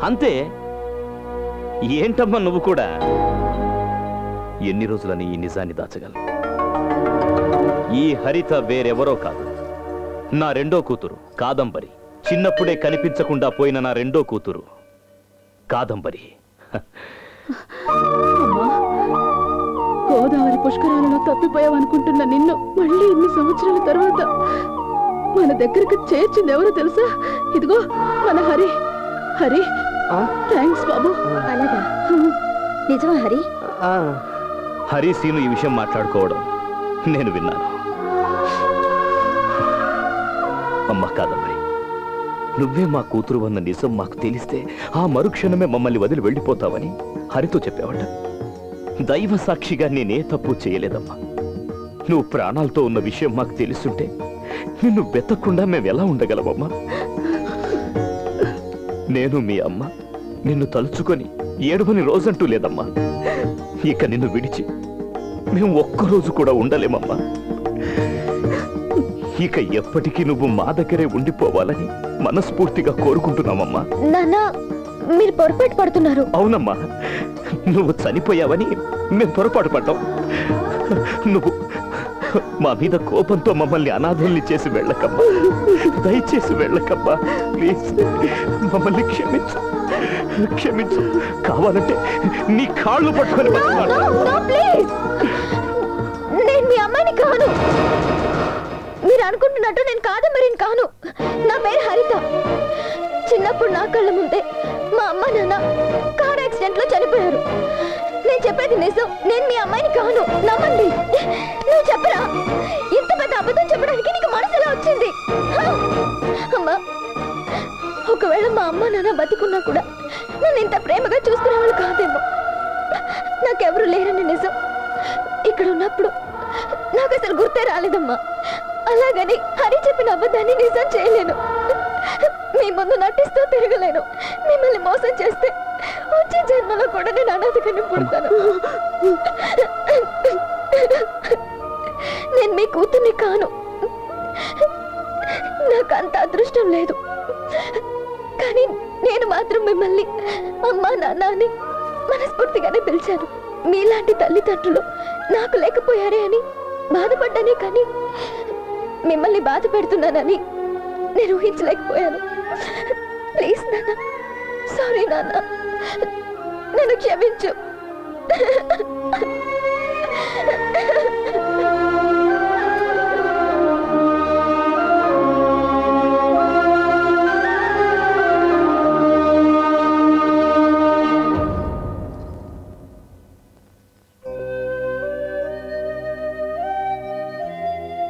అంతే. ఏంటమ్మా నువ్వు కూడా? ఎన్ని రోజులని ఈ నిజాన్ని దాచగలను? ఈ హరిత వేరెవరో కాదు, నా రెండో కూతురు కాదంబరి. చిన్నప్పుడే కనిపించకుండా పోయిన నా రెండో కూతురు కాదంబరి. గోదావరి పుష్కరాలలో తప్పిపోయావనుకుంటున్న నిన్ను మళ్ళీ ఇన్ని సంవత్సరాల తర్వాత మన దగ్గరకు చేర్చింది ఎవరో తెలుసా? ఇదిగో మన హరి. హరి, థ్యాంక్స్ బాబు. అలాగా? నిజమా హరి? హరి సీను ఈ విషయం మాట్లాడుకోవడం నేను విన్నాను. అమ్మ కాదమ్మాయి, నువ్వే మా కూతురు అన్న నిజం మాకు తెలిస్తే ఆ మరుక్షణమే మమ్మల్ని వదిలి వెళ్ళిపోతావని హరితో చెప్పావట. దైవ సాక్షిగా నేనే తప్పు చేయలేదమ్మా. నువ్వు ప్రాణాలతో ఉన్న విషయం మాకు తెలుసుంటే నిన్ను వెతకకుండా మేము ఎలా ఉండగలమమ్మా? నేను మీ అమ్మ నిన్ను తలుచుకొని ఏడవని రోజంటూ లేదమ్మా. ఇక నిన్ను విడిచి మేము ఒక్కరోజు కూడా ఉండలేమమ్మా. ఇక ఎప్పటికీ నువ్వు మా దగ్గరే ఉండిపోవాలని మనస్ఫూర్తిగా కోరుకుంటున్నామమ్మా. నాన్న, మీరు పొరపాటు పడుతున్నారు. అవునమ్మా, నువ్వు చనిపోయావని మేము పొరపాటు పడ్డాం. నువ్వు మా మీద కోపంతో మమ్మల్ని అనాథల్ని చేసి వెళ్ళకమ్మా. దయచేసి వెళ్ళకమ్మా, ప్లీజ్. మమ్మల్ని క్షమించు, క్షమించు. కావాలంటే నీ కాళ్ళు పట్టుకొని నేను మీ అమ్మాయిని కాను. మీరు అనుకుంటున్నట్టు నేను కాదమ్మరిని కాను. నా పేరు హరిత. చిన్నప్పుడు నా కళ్ళ ముందే మా అమ్మ నాన్న కార్ యాక్సిడెంట్ లో చనిపోయారు. నేను చెప్పేది నిజం. నేను మీ అమ్మాయిని కాను, నమ్మండి. నువ్వు చెప్పరా? ఇంత పెద్ద అబద్ధం చెప్పడానికి నీకు మనసు ఎలా వచ్చింది? అమ్మా, ఒకవేళ మా అమ్మ నాన్న బతికున్నా కూడా నన్ను ఇంత ప్రేమగా చూసుకునేవాళ్ళు కాదేమో. నాకెవరు లేరని నిజం ఇక్కడ ఉన్నప్పుడు నాకు అసలు గుర్తే రాలేదమ్మా. అలాగని హరి చెప్పిన అబద్ధాన్ని నిజం చేయలేను. మీ ముందు నటిస్తూ తిరగలేను. మిమ్మల్ని మోసం చేస్తే వచ్చే జన్మలో కూడా నేను అనాథగానే పుడతాను. నేను మీ కూతుర్ని కాను. నాకు అంత అదృష్టం లేదు. కానీ నేను మాత్రం మిమ్మల్ని అమ్మా నాన్న అని మనస్ఫూర్తిగానే పిలిచాను. మీలాంటి తల్లిదండ్రులు నాకు లేకపోయారే అని బాధపడ్డానే, కానీ మిమ్మల్ని బాధ పెడుతున్నానని నేను ఊహించలేకపోయాను. ప్లీజ్ నాన్న, సారీ నాన్న, నన్ను క్షమించు.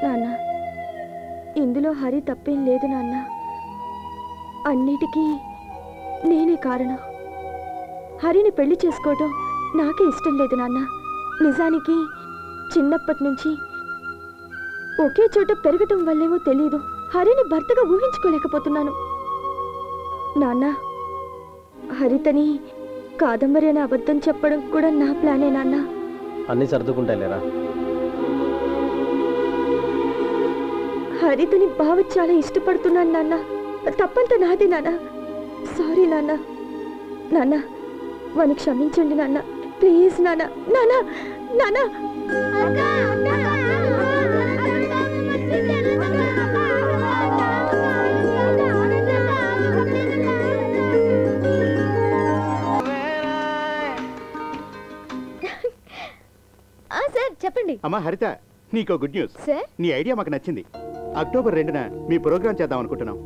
నాన్న, ఇందులో హరి తప్పేం లేదు నాన్న. అన్నిటికీ నేనే కారణం. హరిని పెళ్లి చేసుకోవడం నాకే ఇష్టం లేదు నాన్న. నిజానికి చిన్నప్పటి నుంచి ఒకే చోట పెరగటం వల్లేమో తెలీదు, హరిని భర్తగా ఊహించుకోలేకపోతున్నాను. నాన్న, హరితని కాదంబరి అనే అబద్ధం చెప్పడం కూడా నా ప్లానే నాన్న. అన్నీ సర్దుకుంటాయిలేరా. హరితని బావ చాలా ఇష్టపడుతున్నాను నాన్న. తప్పంతా నాది నాన్న. సారీ నాన్న. నాన్న, వాని క్షమించండి నాన్న, ప్లీజ్ నాన్న. నాన్న, నాన్న. సార్ చెప్పండి. అమ్మా హరిత, నీకో గుడ్ న్యూస్. సార్, నీ ఐడియా మాకు నచ్చింది. అక్టోబర్ 2న మీ ప్రోగ్రామ్ చేద్దాం అనుకుంటున్నాం.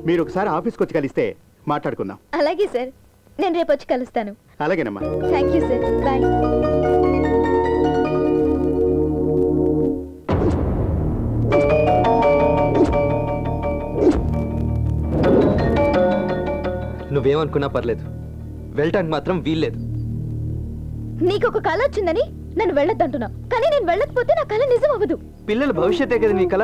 మీరు ఒకసారి ఆఫీస్కి వచ్చి కలిస్తే మాట్లాడుకుందాం. అలాగే సార్, నేను రేపు వచ్చి కలుస్తాను. అలాగేనమ్మా. Thank you sir, bye. నువ్వేమనుకున్నా పర్లేదు, వెళ్ళటానికి మాత్రం వీల్లేదు. నీకు ఒక కళ వచ్చిందని నన్ను వెళ్ళొద్దంటున్నావు, కానీ నేను వెళ్ళకపోతే నా కళ నిజం అవ్వదు. పిల్లల భవిష్యత్తే కదా నీ కళ.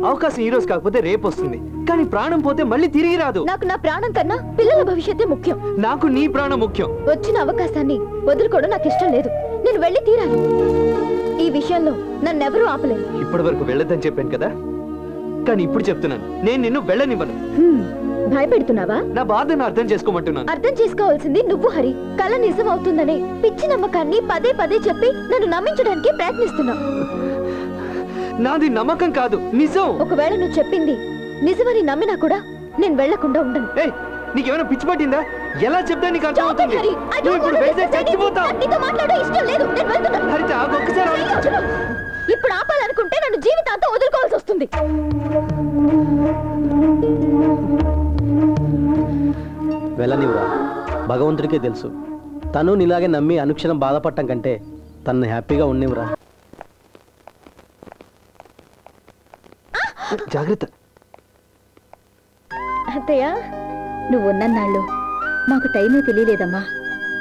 అవకాశం ఈ రోజు కాకపోతే రేపు వస్తుంది, కానీ ప్రాణం పోతే మళ్ళీ తిరిగి రాదు. నాకు నా ప్రాణం కన్నా పిల్లల భవిష్యత్తే ముఖ్యం. నాకు నీ ప్రాణం ముఖ్యం. వచ్చిన అవకాశాన్ని వదులుకోవడం నాకు ఇష్టం లేదు. నేను వెళ్ళి తీరాలి. ఈ విషయంలో నన్నెవరూ ఆపలేదు. ఇప్పటి వరకు వెళ్ళొద్దని చెప్పాను కదా, కానీ ఇప్పుడు చెప్తున్నాను, నేను నిన్ను వెళ్ళనివ్వను. భయపెడుతున్నావా? నా బాధను అర్థం చేసుకోమంటున్నాను. అర్థం చేసుకోవాల్సింది నువ్వు హరి. కళ నిజం అవుతుందనే పిచ్చి నమ్మకాన్ని పదే పదే చెప్పి నన్ను నమ్మించడానికి ప్రయత్నిస్తున్నావు. నాది నమ్మకం కాదు, నిజం. ఒకవేళ నువ్వు చెప్పింది నిజమని నమ్మినా కూడా నేను వెళ్లకుండా ఉండను. నీకేమైనా పిచ్చి పట్టిందా? ఎలా చెప్తే నీకు అర్థమవుతుంది? నువ్వు ఇప్పుడు వెళ్తే చచ్చిపోతావు. హరిత ఒక్కసారి ఆలోచించు. ఇప్పుడు ఆపాలనుకుంటే నన్ను జీవితాంతం వదులుకోవాల్సి వస్తుంది. వెళ్ళనివ్వరా, భగవంతుడికే తెలుసు. తను నీలాగే నమ్మి అనుక్షణం బాధపడటం కంటే తను హ్యాపీగా ఉన్నివ్వరా. జాగ్రత్త. అత్తయ్య, నువ్వు ఉన్నన్నాళ్ళు మాకు టైమే తెలియలేదమ్మా.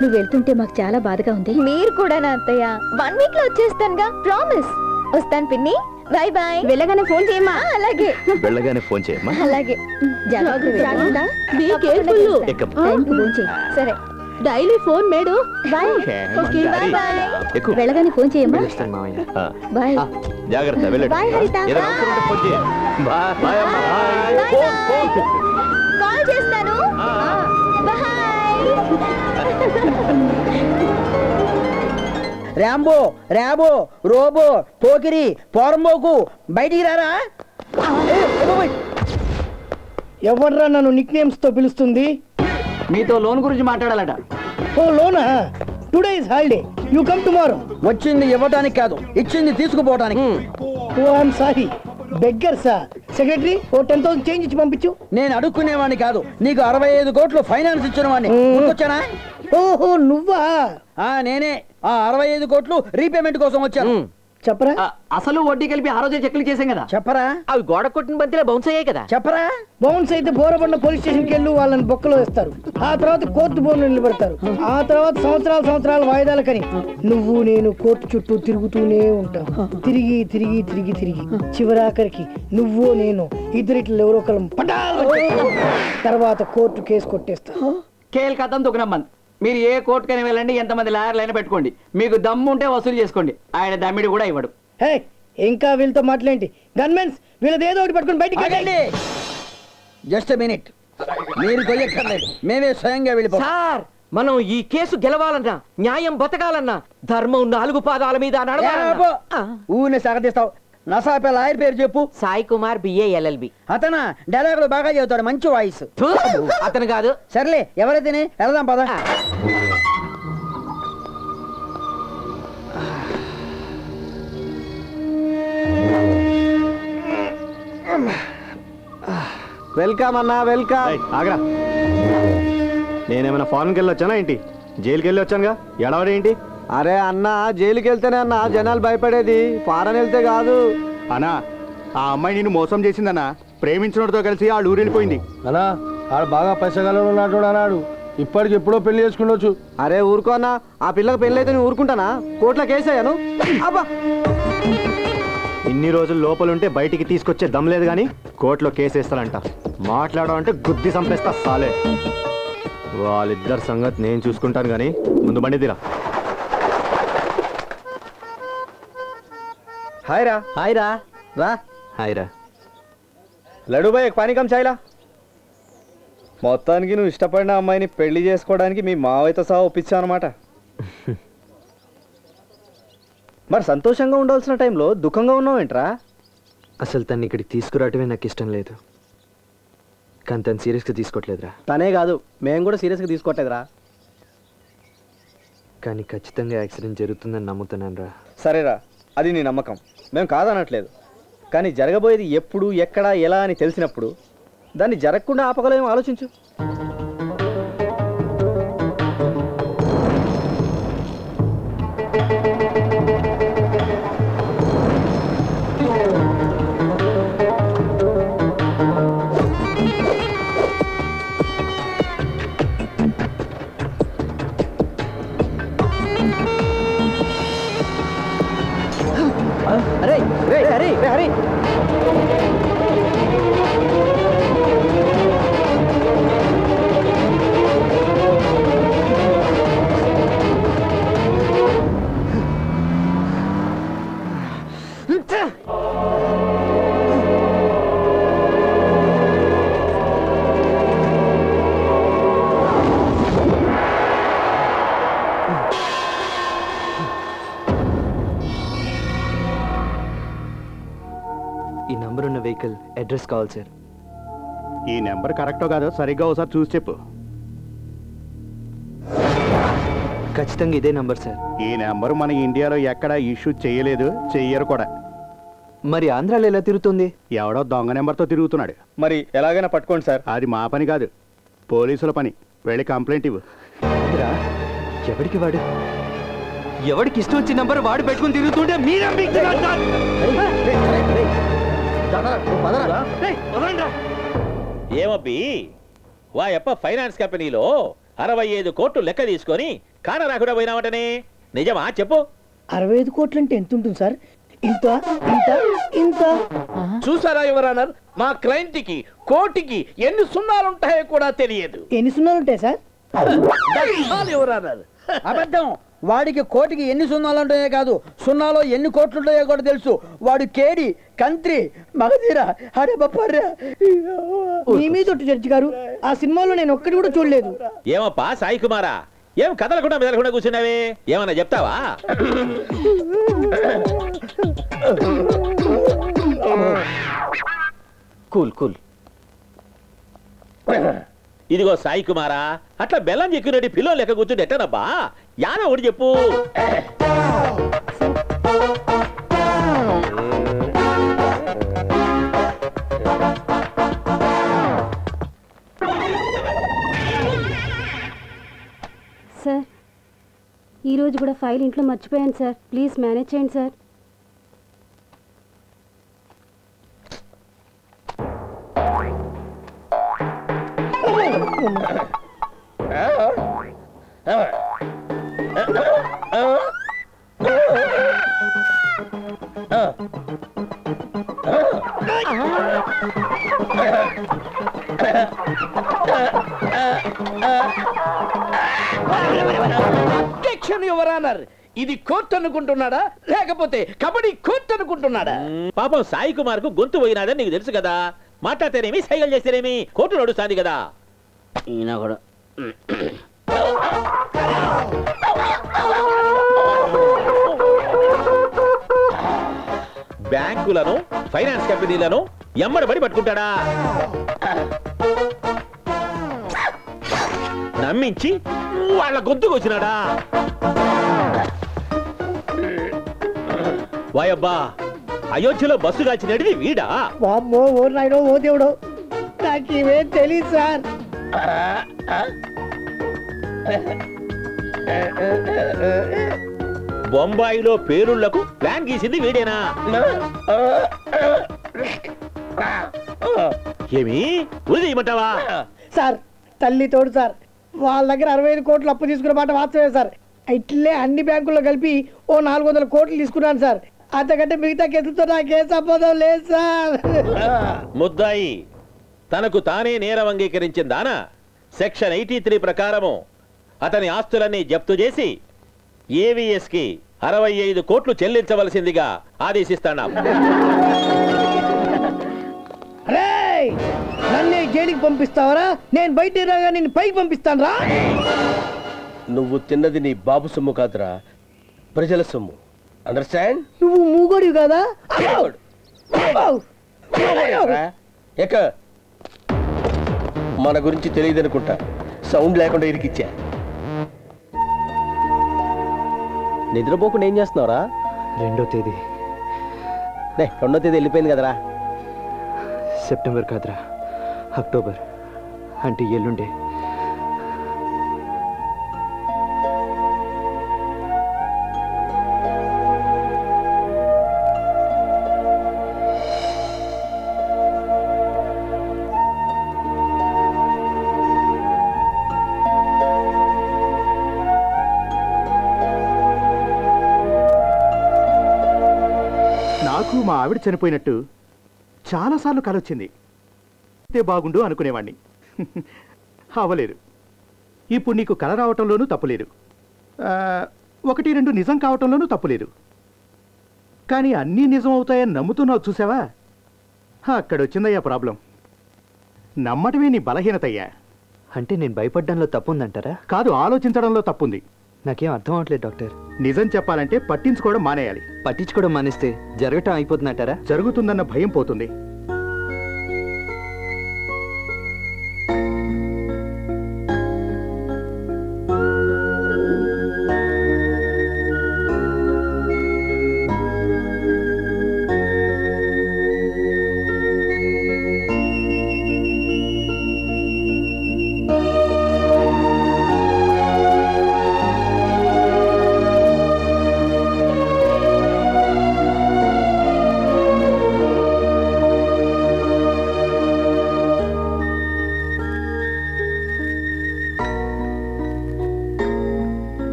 నువ్వు వెళ్తుంటే మాకు చాలా బాధగా ఉంది. మీరు కూడా నా అత్తయ్య. 1 వీక్ లో వచ్చేస్తానుగా, ప్రామిస్. వస్తాను పిన్ని. By bye. వెళ్ళగానే ఫోన్ చేయమ్మా. అలాగే. వెళ్ళగానే ఫోన్ చేయమ్మా. అలాగే. జాగ్రత్త. Be careful. సరే. డైలీ ఫోన్ మేడు. బై. Okay bye bye. వెళ్ళగానే ఫోన్ చేయమ్మా. బై. జాగ్రత్త. వెళ్ళండి. బై హరిత. ఏదైనా అవసరం ఉంటే ఫోన్ చేయండి. బాయ్ బాయ్ అమ్మా. బాయ్. కాల్ చేస్తాను. బై. ర్యాంబో, ర్యాబో, రోబో, పోకిరి, పోరంబోకు, బయటికి రారా. ఎవర్రా నన్ను నిక్ నేమ్స్ తో పిలుస్తుంది? మీతో లోన్ గురించి మాట్లాడాలట. ఓ లోనా? Today is holiday, you come tomorrow. వచ్చింది ఇవ్వటానికి కాదు, ఇచ్చింది తీసుకుపోవటానికి. ఓ I'm sorry, beggar sir. Secretary ఓ 10,000 చేంజ్ ఇచ్చి పంపించు. నేను అడుక్కునేవాడిని కాదు, నీకు 65 కోట్లు ఫైనాన్స్ ఇచ్చిన వాడిని. వచ్చానా? ఓహో నువ్వా? నేనే. ఆ 65 కోట్లు రీపేమెంట్ కోసం వచ్చాను. చెప్పరా? అసలు వడ్డీ కలిపి ఆ రోజే చెక్లు చేసాం కదా. చెప్పరా? అవి గోడ కొట్టిన బంతిలో బౌన్స్ అయ్యాయి కదా. చెప్పరా? బౌన్స్ అయితే బోరబండ పోలీస్ స్టేషన్కి వెళ్ళి వాళ్ళని బొక్కలో వేస్తారు. ఆ తర్వాత కోర్టు బోర్డు నిలబెడతారు. ఆ తర్వాత సంవత్సరాలు వాయిదాలకని నువ్వు నేను కోర్టు చుట్టూ తిరుగుతూనే ఉంటాం. తిరిగి తిరిగి తిరిగి తిరిగి చివరాఖరికి నువ్వు నేను ఇద్దరిట్లో ఎవరో ఒకళ్ళం పటాలు తర్వాత కోర్టు కేసు కొట్టేస్తా. కేల్ కథం దుకునమ్మన్. మీరు ఏ కోర్టుకైనా వెళ్ళండి, ఎంతమంది లాయర్లైనా పెట్టుకోండి, మీకు దమ్ము ఉంటే వసూలు చేసుకోండి. ఆయన దమ్మిడి కూడా ఇవ్వడు. హే, ఇంకా వీళ్ళతో మాట్లాడేంటి? గన్మెన్స్ వీళ్ళది ఏదో ఒకటి పట్టుకుని బయటికి వెళ్ళండి. జస్ట్ మినిట్, మీరు కొయ్యక్కర్లేదు, మేమే స్వయంగా వెళ్ళిపోతాం. సార్, మనం ఈ కేసు గెలవాలన్నా, న్యాయం బతకాలన్నా ధర్మం 4 పాదాల మీద నడవాలన్నా. ఊరిని సాగదీస్తావు. నసాపే లాయర్ పేరు చెప్పు. Sai Kumar BA LLB. అతనా? డైలాగులు బాగా చెబుతాడు, మంచి వాయిస్. అతను కాదు. సర్లే, ఎవరైతేనే వెళదాం పద. వెల్కమ్ అన్నా, వెల్కమ్. ఆగరా, నేనేమైనా ఫారెన్కి వెళ్ళి వచ్చానా ఏంటి? జైలుకి వెళ్ళి వచ్చానుగా, ఎడవడేంటి? అరే అన్న, జైలుకి వెళ్తేనే అన్న జనాలు భయపడేది, ఫారెన్ వెళ్తే కాదు. అన్నా, ఆ అమ్మాయి నిన్ను మోసం చేసిందన్నా. ప్రేమించినోడితో కలిసి ఆ ఊరు వెళ్ళిపోయింది. అన్నా, ఆడు బాగా పైసగాలను ఉన్నాడు అన్నాడు. ఇప్పటికి ఎప్పుడో పెళ్లి చేసుకుండొచ్చు. అరే ఊరుకో అన్న, ఆ పిల్లకి పెళ్లి అయితే నేను ఊరుకుంటానా? కోర్టులో కేసయ్యాను. అబ్బా, ఇన్ని రోజులు లోపలుంటే బయటికి తీసుకొచ్చే దమ్ లేదు కానీ కోర్టులో కేసేస్తానంట. మాట్లాడమంటే గుద్ది చంపేస్తా సాలే. వాళ్ళిద్దరి సంగతి నేను చూసుకుంటాను కానీ ముందు బండి తీరా. హాయ్ రా. హాయ్ రా. రా. హాయ్ రా. లడ్డుబాయ్ పానీ కమ్ చాయ్లా. మొత్తానికి నువ్వు ఇష్టపడిన అమ్మాయిని పెళ్లి చేసుకోవడానికి మీ మావయ్యతో సహా ఒప్పించావు అనమాట. మరి సంతోషంగా ఉండాల్సిన టైంలో దుఃఖంగా ఉన్నావేంట్రా? అసలు తను ఇక్కడికి తీసుకురావటమే నాకు ఇష్టం లేదు, కానీ తను సీరియస్గా తీసుకోవట్లేదురా. తనే కాదు, మేము కూడా సీరియస్గా తీసుకోవట్లేదురా. కానీ ఖచ్చితంగా యాక్సిడెంట్ జరుగుతుందని నమ్ముతున్నాను రా. సరేరా, అది నీ నమ్మకం, మేము కాదనట్లేదు. కానీ జరగబోయేది ఎప్పుడు, ఎక్కడ, ఎలా అని తెలిసినప్పుడు దాన్ని జరగకుండా ఆపగలేమో ఆలోచించు. అరే అరే అరే, ఈ నంబర్ ఉన్న వెహికల్ అడ్రస్ కావాలి సార్. ఈ నెంబర్ కరెక్టో కాదో సరిగ్గా ఒకసారి చూసి చెప్పు. ఖచ్చితంగా ఇదే నంబర్ సార్. ఈ నెంబర్ మన ఇండియాలో ఎక్కడ ఇష్యూ చేయలేదు, చెయ్యరు కూడా. మరి ఆంధ్రాలో ఎలా తిరుగుతుంది? ఎవడో దొంగ నెంబర్తో తిరుగుతున్నాడు. మరి ఎలాగైనా పట్టుకోండి సార్. అది మా పని కాదు, పోలీసుల పని. వెళ్ళి కంప్లైంట్ ఇవ్వు. ఎవడికి వాడు, ఎవడికి ఇష్టం వచ్చిన నంబర్ వాడు పెట్టుకుని తిరుగుతుంటే మీరేం బిగుతున్నారు సార్? ఏమబ్బి వాయప్ప ఫైనాన్స్ కంపెనీలో 65 కోట్లు లెక్క తీసుకొని కానరాకుండా పోయినావటనే నిజమా చెప్పు? 65 కోట్లు అంటే ఎంత ఉంటుంది సార్? ఇంత ఇంత ఇంత. చూసారా యువరానర్, మా క్లయింట్ కి కోటికి ఎన్ని సున్నాలుంటాయో కూడా తెలియదు. ఎన్ని సున్నాలు ఉంటాయి సార్? యువరానర్ అబద్ధం. వాడికి కోటికి ఎన్ని సున్నాలు ఉంటాయో కాదు, సున్నాలో ఎన్ని కోట్లు ఉంటాయో కూడా తెలుసు. వాడు కేడి, కంత్రి, మగధీర, అరే బప్పర్రా. మీ మీద జడ్జి గారు, ఆ సినిమాలో నేను ఒక్కటి కూడా చూడలేదు. ఏమప్పా సాయి కుమారా, ఏం కదలకుండా మెదలకుండా కూర్చున్నావే, ఏమన్నా చెప్తావా? Cool cool. ఇదిగో సాయి కుమారా, అట్లా బెల్లం చెక్కినట్టు పిల్లో లెక్క కూర్చుంటే ఎట్టనబ్బా? యాన ఒకటి చెప్పు. సార్, ఈరోజు కూడా ఫైల్ ఇంట్లో మర్చిపోయాను సార్, ప్లీజ్ మేనేజ్ చేయండి సార్. ఇది కోర్టు అనుకుంటున్నాడా లేకపోతే కబడ్డీ కోర్టు అనుకుంటున్నాడా? పాపం సాయి కుమార్ కు గొంతు పోయినాదని నీకు తెలుసు కదా, మాట్లాడితేనేమి సైగలు చేస్తేనేమి కోర్టు నడుస్తాంది కదా. ఈయన కూడా బ్యాంకులను ఫైనాన్స్ కంపెనీలను ఎమ్మడబడి పట్టుకుంటాడా? నమ్మించి వాళ్ళ గొంతుకు వచ్చినాడా? వాయబ్బా, అయోధ్యలో బస్సు కాల్చినడిది వీడా? వామ్మో, ఓ నాయుడో, ఓ దేవుడో, నాకేమేం తెలియదు సార్. బొంబాయిలో పేరుళ్లకు ప్లాన్ గీసింది వీడేనా? ఏమి ఉరిదేయమంటావా? సార్, తల్లి తోడు సార్, వాళ్ళ దగ్గర 65 కోట్లు అప్పు తీసుకున్న మాట వాస్తవే సార్. ఇట్లే అన్ని బ్యాంకుల్లో కలిపి ఓ 400 కోట్లు తీసుకున్నాను సార్. అంతకంటే మిగతా కేసులతో నాకే సంబంధం లేదు సార్. ముద్దాయి తనకు తానే నేరం అంగీకరించిందానా? సెక్షన్ 83 ప్రకారము అతని ఆస్తులన్నీ జప్తు చేసి ఏవిఎస్ కి 65 కోట్లు చెల్లించవలసిందిగా ఆదేశిస్తాను. నన్నే జైలుకి పంపిస్తావరా? నేను బయట రాగా నేను పైకి పంపిస్తాను రా. నువ్వు తిన్నది నీ బాబు సొమ్ము కాదురా, ప్రజల సొమ్ము. అండర్స్టాండ్? నువ్వు మూగోడివి కదా? ఎక్క మన గురించి తెలియదనుకుంటా, సౌండ్ లేకుండా ఇరికిచ్చా. నిద్రపోకుండా ఏం చేస్తున్నావురా? 2వ తేదీ. 2వ తేదీ వెళ్ళిపోయింది కదరా. సెప్టెంబర్ కాదురా, అక్టోబర్. అంటే ఎల్లుండే. నాకు మా ఆవిడ చనిపోయినట్టు చాలాసార్లు కలొచ్చింది. బాగుండు అనుకునేవాణ్ణి. అవ్వలేదు. ఇప్పుడు నీకు కల రావటంలోనూ తప్పులేదు, 1-2 నిజం కావటంలోనూ తప్పులేదు. కానీ అన్నీ నిజం అవుతాయని నమ్ముతున్నావు చూసావా? అక్కడొచ్చిందయ్యా ప్రాబ్లం. నమ్మటమే నీ బలహీనతయ్యా. అంటే నేను భయపడ్డంలో తప్పుందంటారా? కాదు, ఆలోచించడంలో తప్పుంది. నాకేం అర్థం అవట్లేదు డాక్టర్. నిజం చెప్పాలంటే పట్టించుకోవడం మానేయాలి. పట్టించుకోవడం మానేస్తే జరగటం అయిపోతుందంటారా? జరుగుతుందన్న భయం పోతుంది.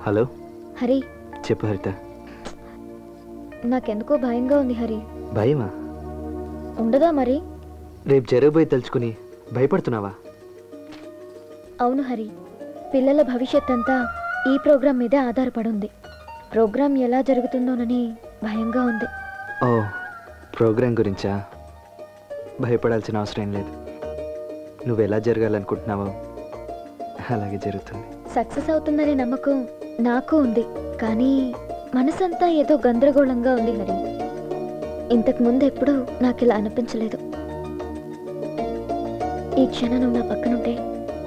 హలో హరి, చెప్పు హరిత. నాకెందుకో భయంగా ఉంది హరి. భయమా? ఉండదా మరి? రేపు జరగబోయి తలుచుకుని భయపడుతున్నావా? అవును హరి, పిల్లల భవిష్యత్ అంతా ఈ ప్రోగ్రాం మీదే ఆధారపడుంది. ప్రోగ్రాం ఎలా జరుగుతుందోనని భయంగా ఉంది. ఓ, ప్రోగ్రాం గురించా? భయపడాల్సిన అవసరం ఏం లేదు. నువ్వు ఎలా జరగాలనుకుంటున్నావో అలాగే జరుగుతుంది. సక్సెస్ అవుతుందనే నమ్మకం నాకు ఉంది, కానీ మనసంతా ఏదో గందరగోళంగా ఉంది హరి. ఇంతకు ముందు ఎప్పుడూ నాకు ఇలా అనిపించలేదు. ఈ క్షణం నువ్వు నా పక్కనుంటే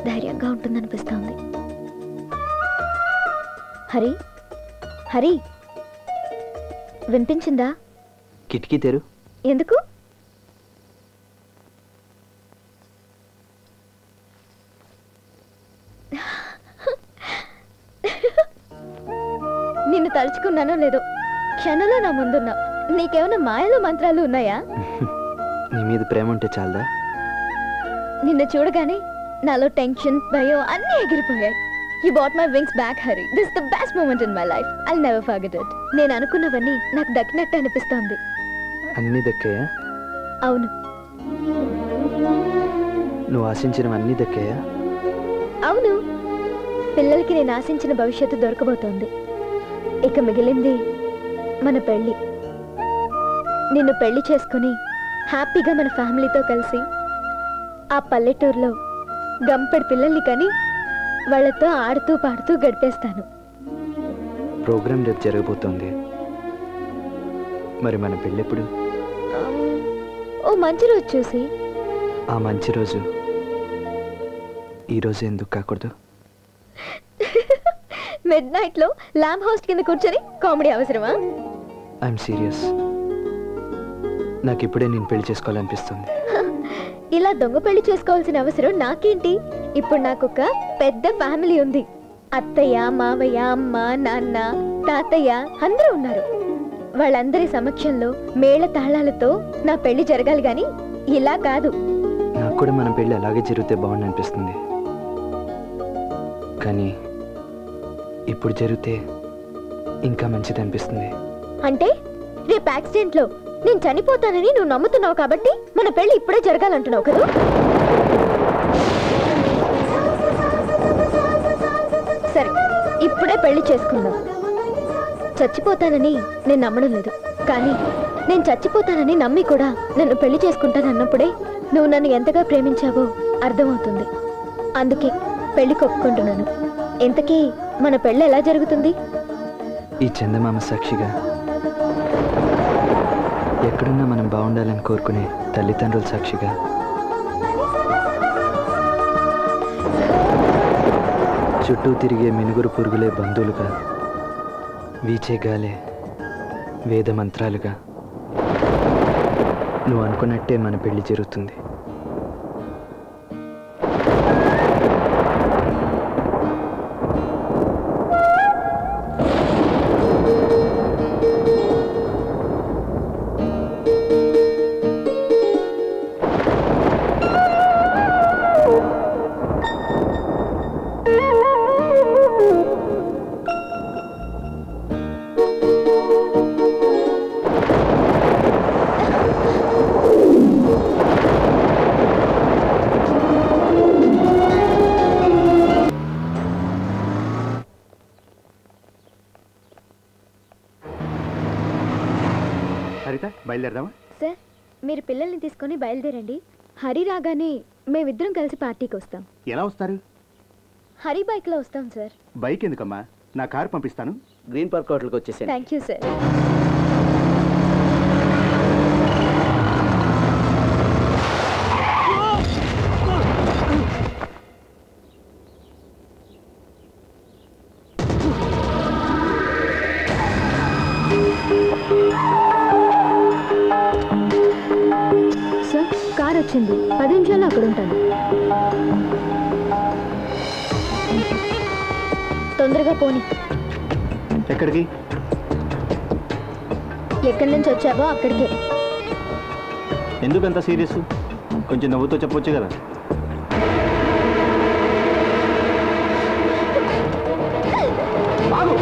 ధైర్యంగా ఉంటుందనిపిస్తోంది. హరి, హరి, వినిపించిందా? కిటికీ తెరు. ఎందుకు? నిన్ను తలుచుకున్నానో లేదో, క్షణంలో నా ముందున్నా. నీకేమైనా మాయలు మంత్రాలు ఉన్నాయా? నీ మీద ప్రేమ ఉంటే చాలదా? నిన్ను చూడగానే నాలో టెన్షన్, భయం అన్నీ ఎగిరిపోయాయి. You brought my wings back, Hari. This is the best moment in my life. I'll never forget it. నేను అనుకున్నవన్నీ నాకు దక్కినట్టు అనిపిస్తోంది. అన్నీ దక్కాయా? అవును. నువ్వు ఆశించినవన్నీ దక్కాయా? అవును. పిల్లలకి నేను ఆశించిన భవిష్యత్తు దొరకబోతోంది. ఇక మిగిలింది మన పెళ్ళి. నిన్ను పెళ్లి చేసుకుని హ్యాపీగా మన ఫ్యామిలీతో కలిసి ఆ పల్లెటూరులో గంపెడు పిల్లల్ని కని వాళ్ళతో ఆడుతూ పాడుతూ గడిపేస్తాను. ప్రోగ్రాం రేపు జరగబోతోంది, మరి మన పెళ్ళెప్పుడు? ఓ మంచి రోజు చూసి. ఆ మంచి రోజు ఈరోజు ఎందుకు కాకూడదు? మిడ్-నైట్ లో ల్యాంప్ హౌస్ కింద కూర్చొని కామెడీ అవసరమా? I'm serious. నాకు ఇప్పుడే నేను పెళ్లి చేసుకోవాలనిపిస్తుంది. ఇలా దొంగ పెళ్లి చేసుకోవాల్సిన అవసరం నాకేంటి? ఇప్పుడు నాకు ఒక పెద్ద ఫ్యామిలీ ఉంది. అత్తయ్య, మావయ్య, అమ్మ, నాన్న, తాతయ్య అందరూ ఉన్నారు. వాళ్ళందరి సమక్షంలో మేళ తాళాలతో నా పెళ్లి జరగాలి గాని ఇలా కాదు. నాకు కూడా మన పెళ్లి అలాగే జరిగితే బాగుంది అనిపిస్తుంది, కానీ ఇప్పుడు జరిగితే ఇంకా మంచిది అనిపిస్తుంది. అంటే రేపు యాక్సిడెంట్ లో నేను చనిపోతానని నువ్వు నమ్ముతున్నావు కాబట్టి మన పెళ్లి ఇప్పుడే జరగాలంటున్నావు కదా? సరే, ఇప్పుడే పెళ్లి చేసుకుందాం. చచ్చిపోతానని నేను నమ్మడం లేదు, కానీ నేను చచ్చిపోతానని నమ్మి కూడా నన్ను పెళ్లి చేసుకుంటానన్నప్పుడే నువ్వు నన్ను ఎంతగా ప్రేమించావో అర్థమవుతుంది. అందుకే పెళ్లి ఒప్పుకుంటున్నాను. ఇంతకీ మన పెళ్లి ఎలా జరుగుతుంది? ఈ చందమామ సాక్షిగా, ఎక్కడున్నా మనం బాగుండాలని కోరుకునే తల్లిదండ్రుల సాక్షిగా, చుట్టూ తిరిగే మినుగురు పురుగులే బంధువులుగా, వీచే గాలే వేద మంత్రాలుగా నువ్వు అనుకున్నట్టే మన పెళ్లి జరుగుతుంది. బయలుదేరదామా? సార్, మీరు పిల్లల్ని తీసుకొని బయలుదేరండి. హరి రాగానే మేమిద్దరం కలిసి పార్టీకి వస్తాం. ఎలా వస్తారు? హరి బైక్ లో వస్తాం సార్. బైక్ ఎందుకమ్మా, నా కారు పంపిస్తాను. గ్రీన్ పార్క్ హోటల్కి వచ్చేసాను. Thank you sir. Sir, car వచ్చింది. 10 నిమిషాల్లో అక్కడ ఉంటాను. తొందరగా పోనీ. ఎక్కడికి? ఎక్కడి నుంచి వచ్చావో అక్కడికే. ఎందుకంత సీరియస్? కొంచెం నవ్వుతో చెప్పొచ్చు కదా. బాగు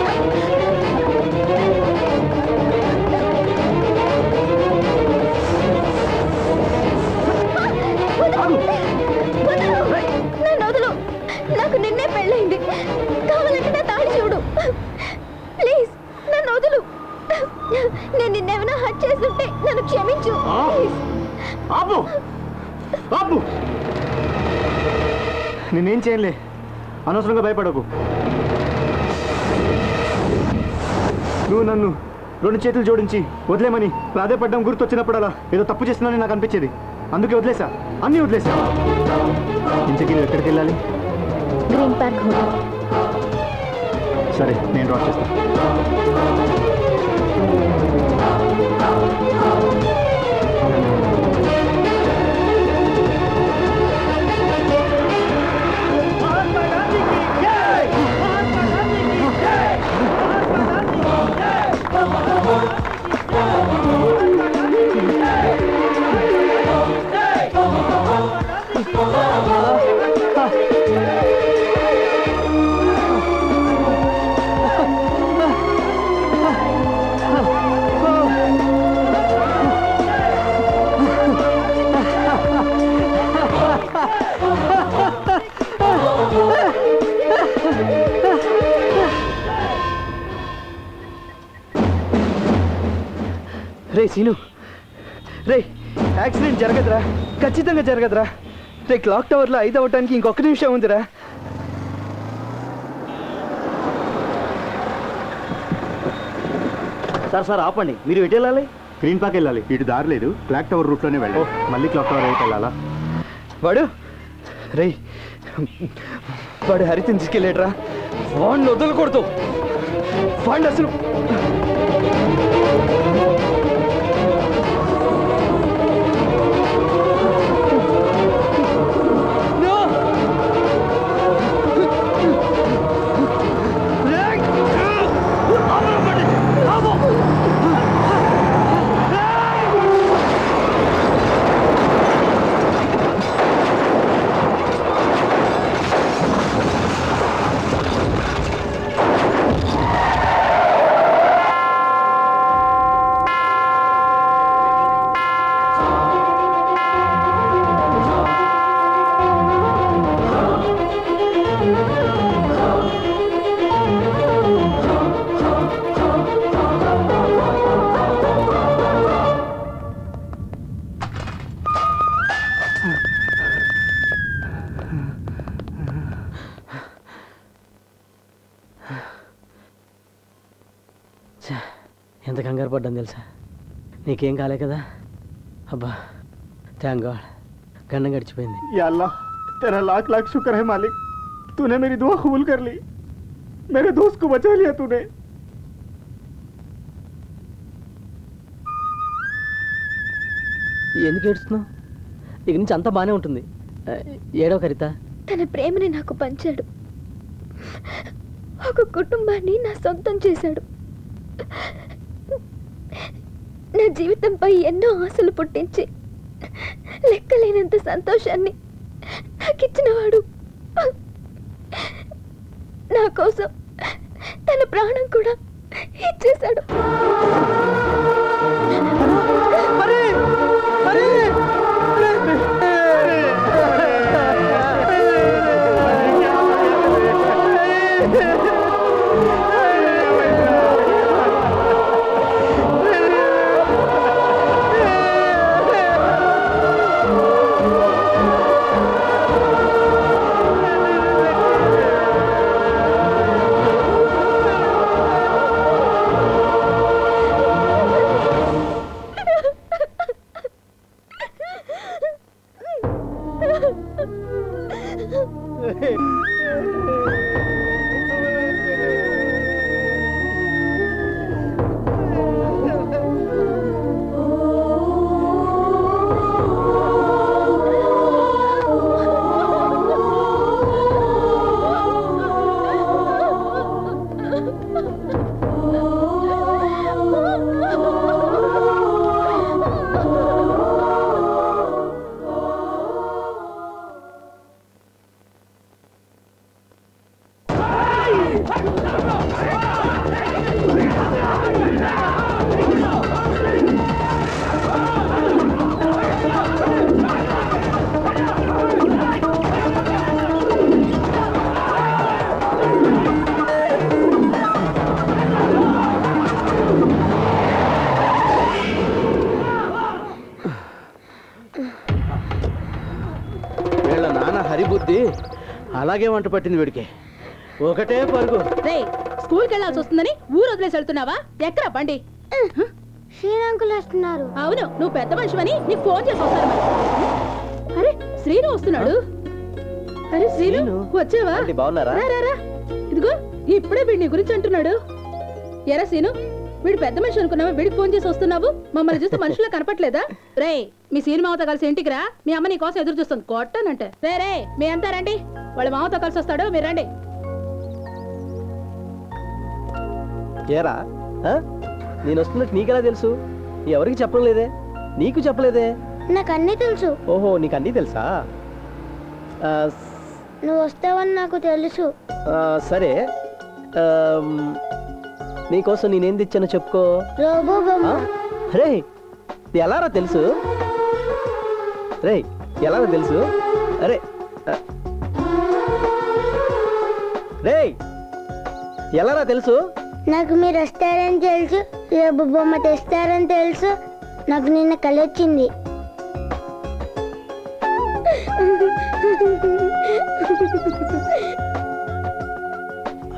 ఆపు ఆపు నేనేం చేయలే అనవసరంగా భయపడకు నువ్వు నన్ను 2 చేతులు జోడించి వదిలేమని ప్రాధేయపడ్డం గుర్తొచ్చినప్పుడలా ఏదో తప్పు చేస్తున్నానని నాకు అనిపించేది అందుకే వదిలేసా అన్నీ వదిలేసా ఇంతకీ నువ్వు ఎక్కడికి వెళ్ళాలి గ్రీన్ పార్క్ హోటల్ సరే నేను డ్రాప్ చేస్తాను రే సీను రే యాక్సిడెంట్ జరగదురా ఖచ్చితంగా జరగదురా రే క్లాక్ టవర్లో 5 అవ్వటానికి ఇంకొక నిమిషం ఉందిరా సార్ ఆపండి మీరు ఎటు వెళ్ళాలి గ్రీన్ పార్క్ వెళ్ళాలి ఇటు దారి లేదు క్లాక్ టవర్ రూట్లోనే వెళ్ళాలి మళ్ళీ క్లాక్ టవర్ వైపు వెళ్ళాలా వాడు రే వాడు హరితని తీసుకెళ్ళాడురా వాడిని వదలకూడదు వాడిని అసలు ఎంత కంగారు పడ్డాను తెలుసా నీకేం కాలే కదా అబ్బా థ్యాంక్ గాడ్ గండం గడిచిపోయింది या अल्लाह तेरा लाख लाख शुक्र है मालिक तूने मेरी दुआ कबूल कर ली मेरे दोस्त को बचा लिया तूने ఎందుకు ఏడుస్తున్నావు ఇక నుంచి అంతా బాగానే ఉంటుంది ఏడో కరిత తన ప్రేమని నాకు పంచాడు ఒక కుటుంబాన్ని నా సొంతం చేశాడు నా జీవితంపై ఎన్నో ఆశలు పుట్టించి లెక్కలేనంత సంతోషాన్ని నాకిచ్చినవాడు నా కోసం తన ప్రాణం కూడా ఇచ్చేశాడు హరి బుద్ధి అలాగే వంట పట్టింది వీడికి. ఒకటే పరుగు. స్కూల్కి వెళ్ళాల్సి వస్తుందని ఊరు వదిలేసి వెళ్తున్నావా? ఎక్కడ బండి? శ్రీరంకులు వస్తున్నారు. అవును, నువ్వు పెద్ద మనిషివని నీకు ఫోన్ చేసి వస్తారు మరి. అరే శ్రీను వస్తున్నాడు. అరే శ్రీను వచ్చావా? బాగున్నారా? ఇదిగో ఇప్పుడే వీడి నీ గురించి అంటున్నాడు. ఎరా శ్రీను, వీడు పెద్ద మనిషి అనుకున్నావా? వీడికి ఫోన్ చేసి వస్తున్నావు? మమ్మల్ని చూస్తే మనుషులా కనపట్లేదా? రే మీ సీని మామతో కలిసి ఇంటికి రా, మీ అమ్మ నీ కోసం ఎదురు చూస్తుంది కొట్టానంటే. రే మీ అంతా రండి, వాళ్ళ మామతో కలిసి వస్తాడు, మీరు రండి. ఏరా నేను వస్తున్నట్టు నీకెలా తెలుసు? ఎవరికి చెప్పడం లేదే? నీకు చెప్పలేదే? నాకు అన్నీ తెలుసు. ఓహో, నీకు అన్నీ తెలుసా? నువ్వు వస్తావని నాకు తెలుసు. సరే, నీకోసం నేనేం తెచ్చానో చెప్పుకో. రోబో బొమ్మ. రే ఎలారా తెలుసు? రే ఎలారా తెలుసు? అరే రే ఎలారా తెలుసు? నాకు మీరు వస్తారని తెలుసు, రోబో బొమ్మ తెస్తారని తెలుసు, నాకు నిన్న కలొచ్చింది.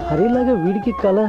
హరిలాగా వీడికి కళ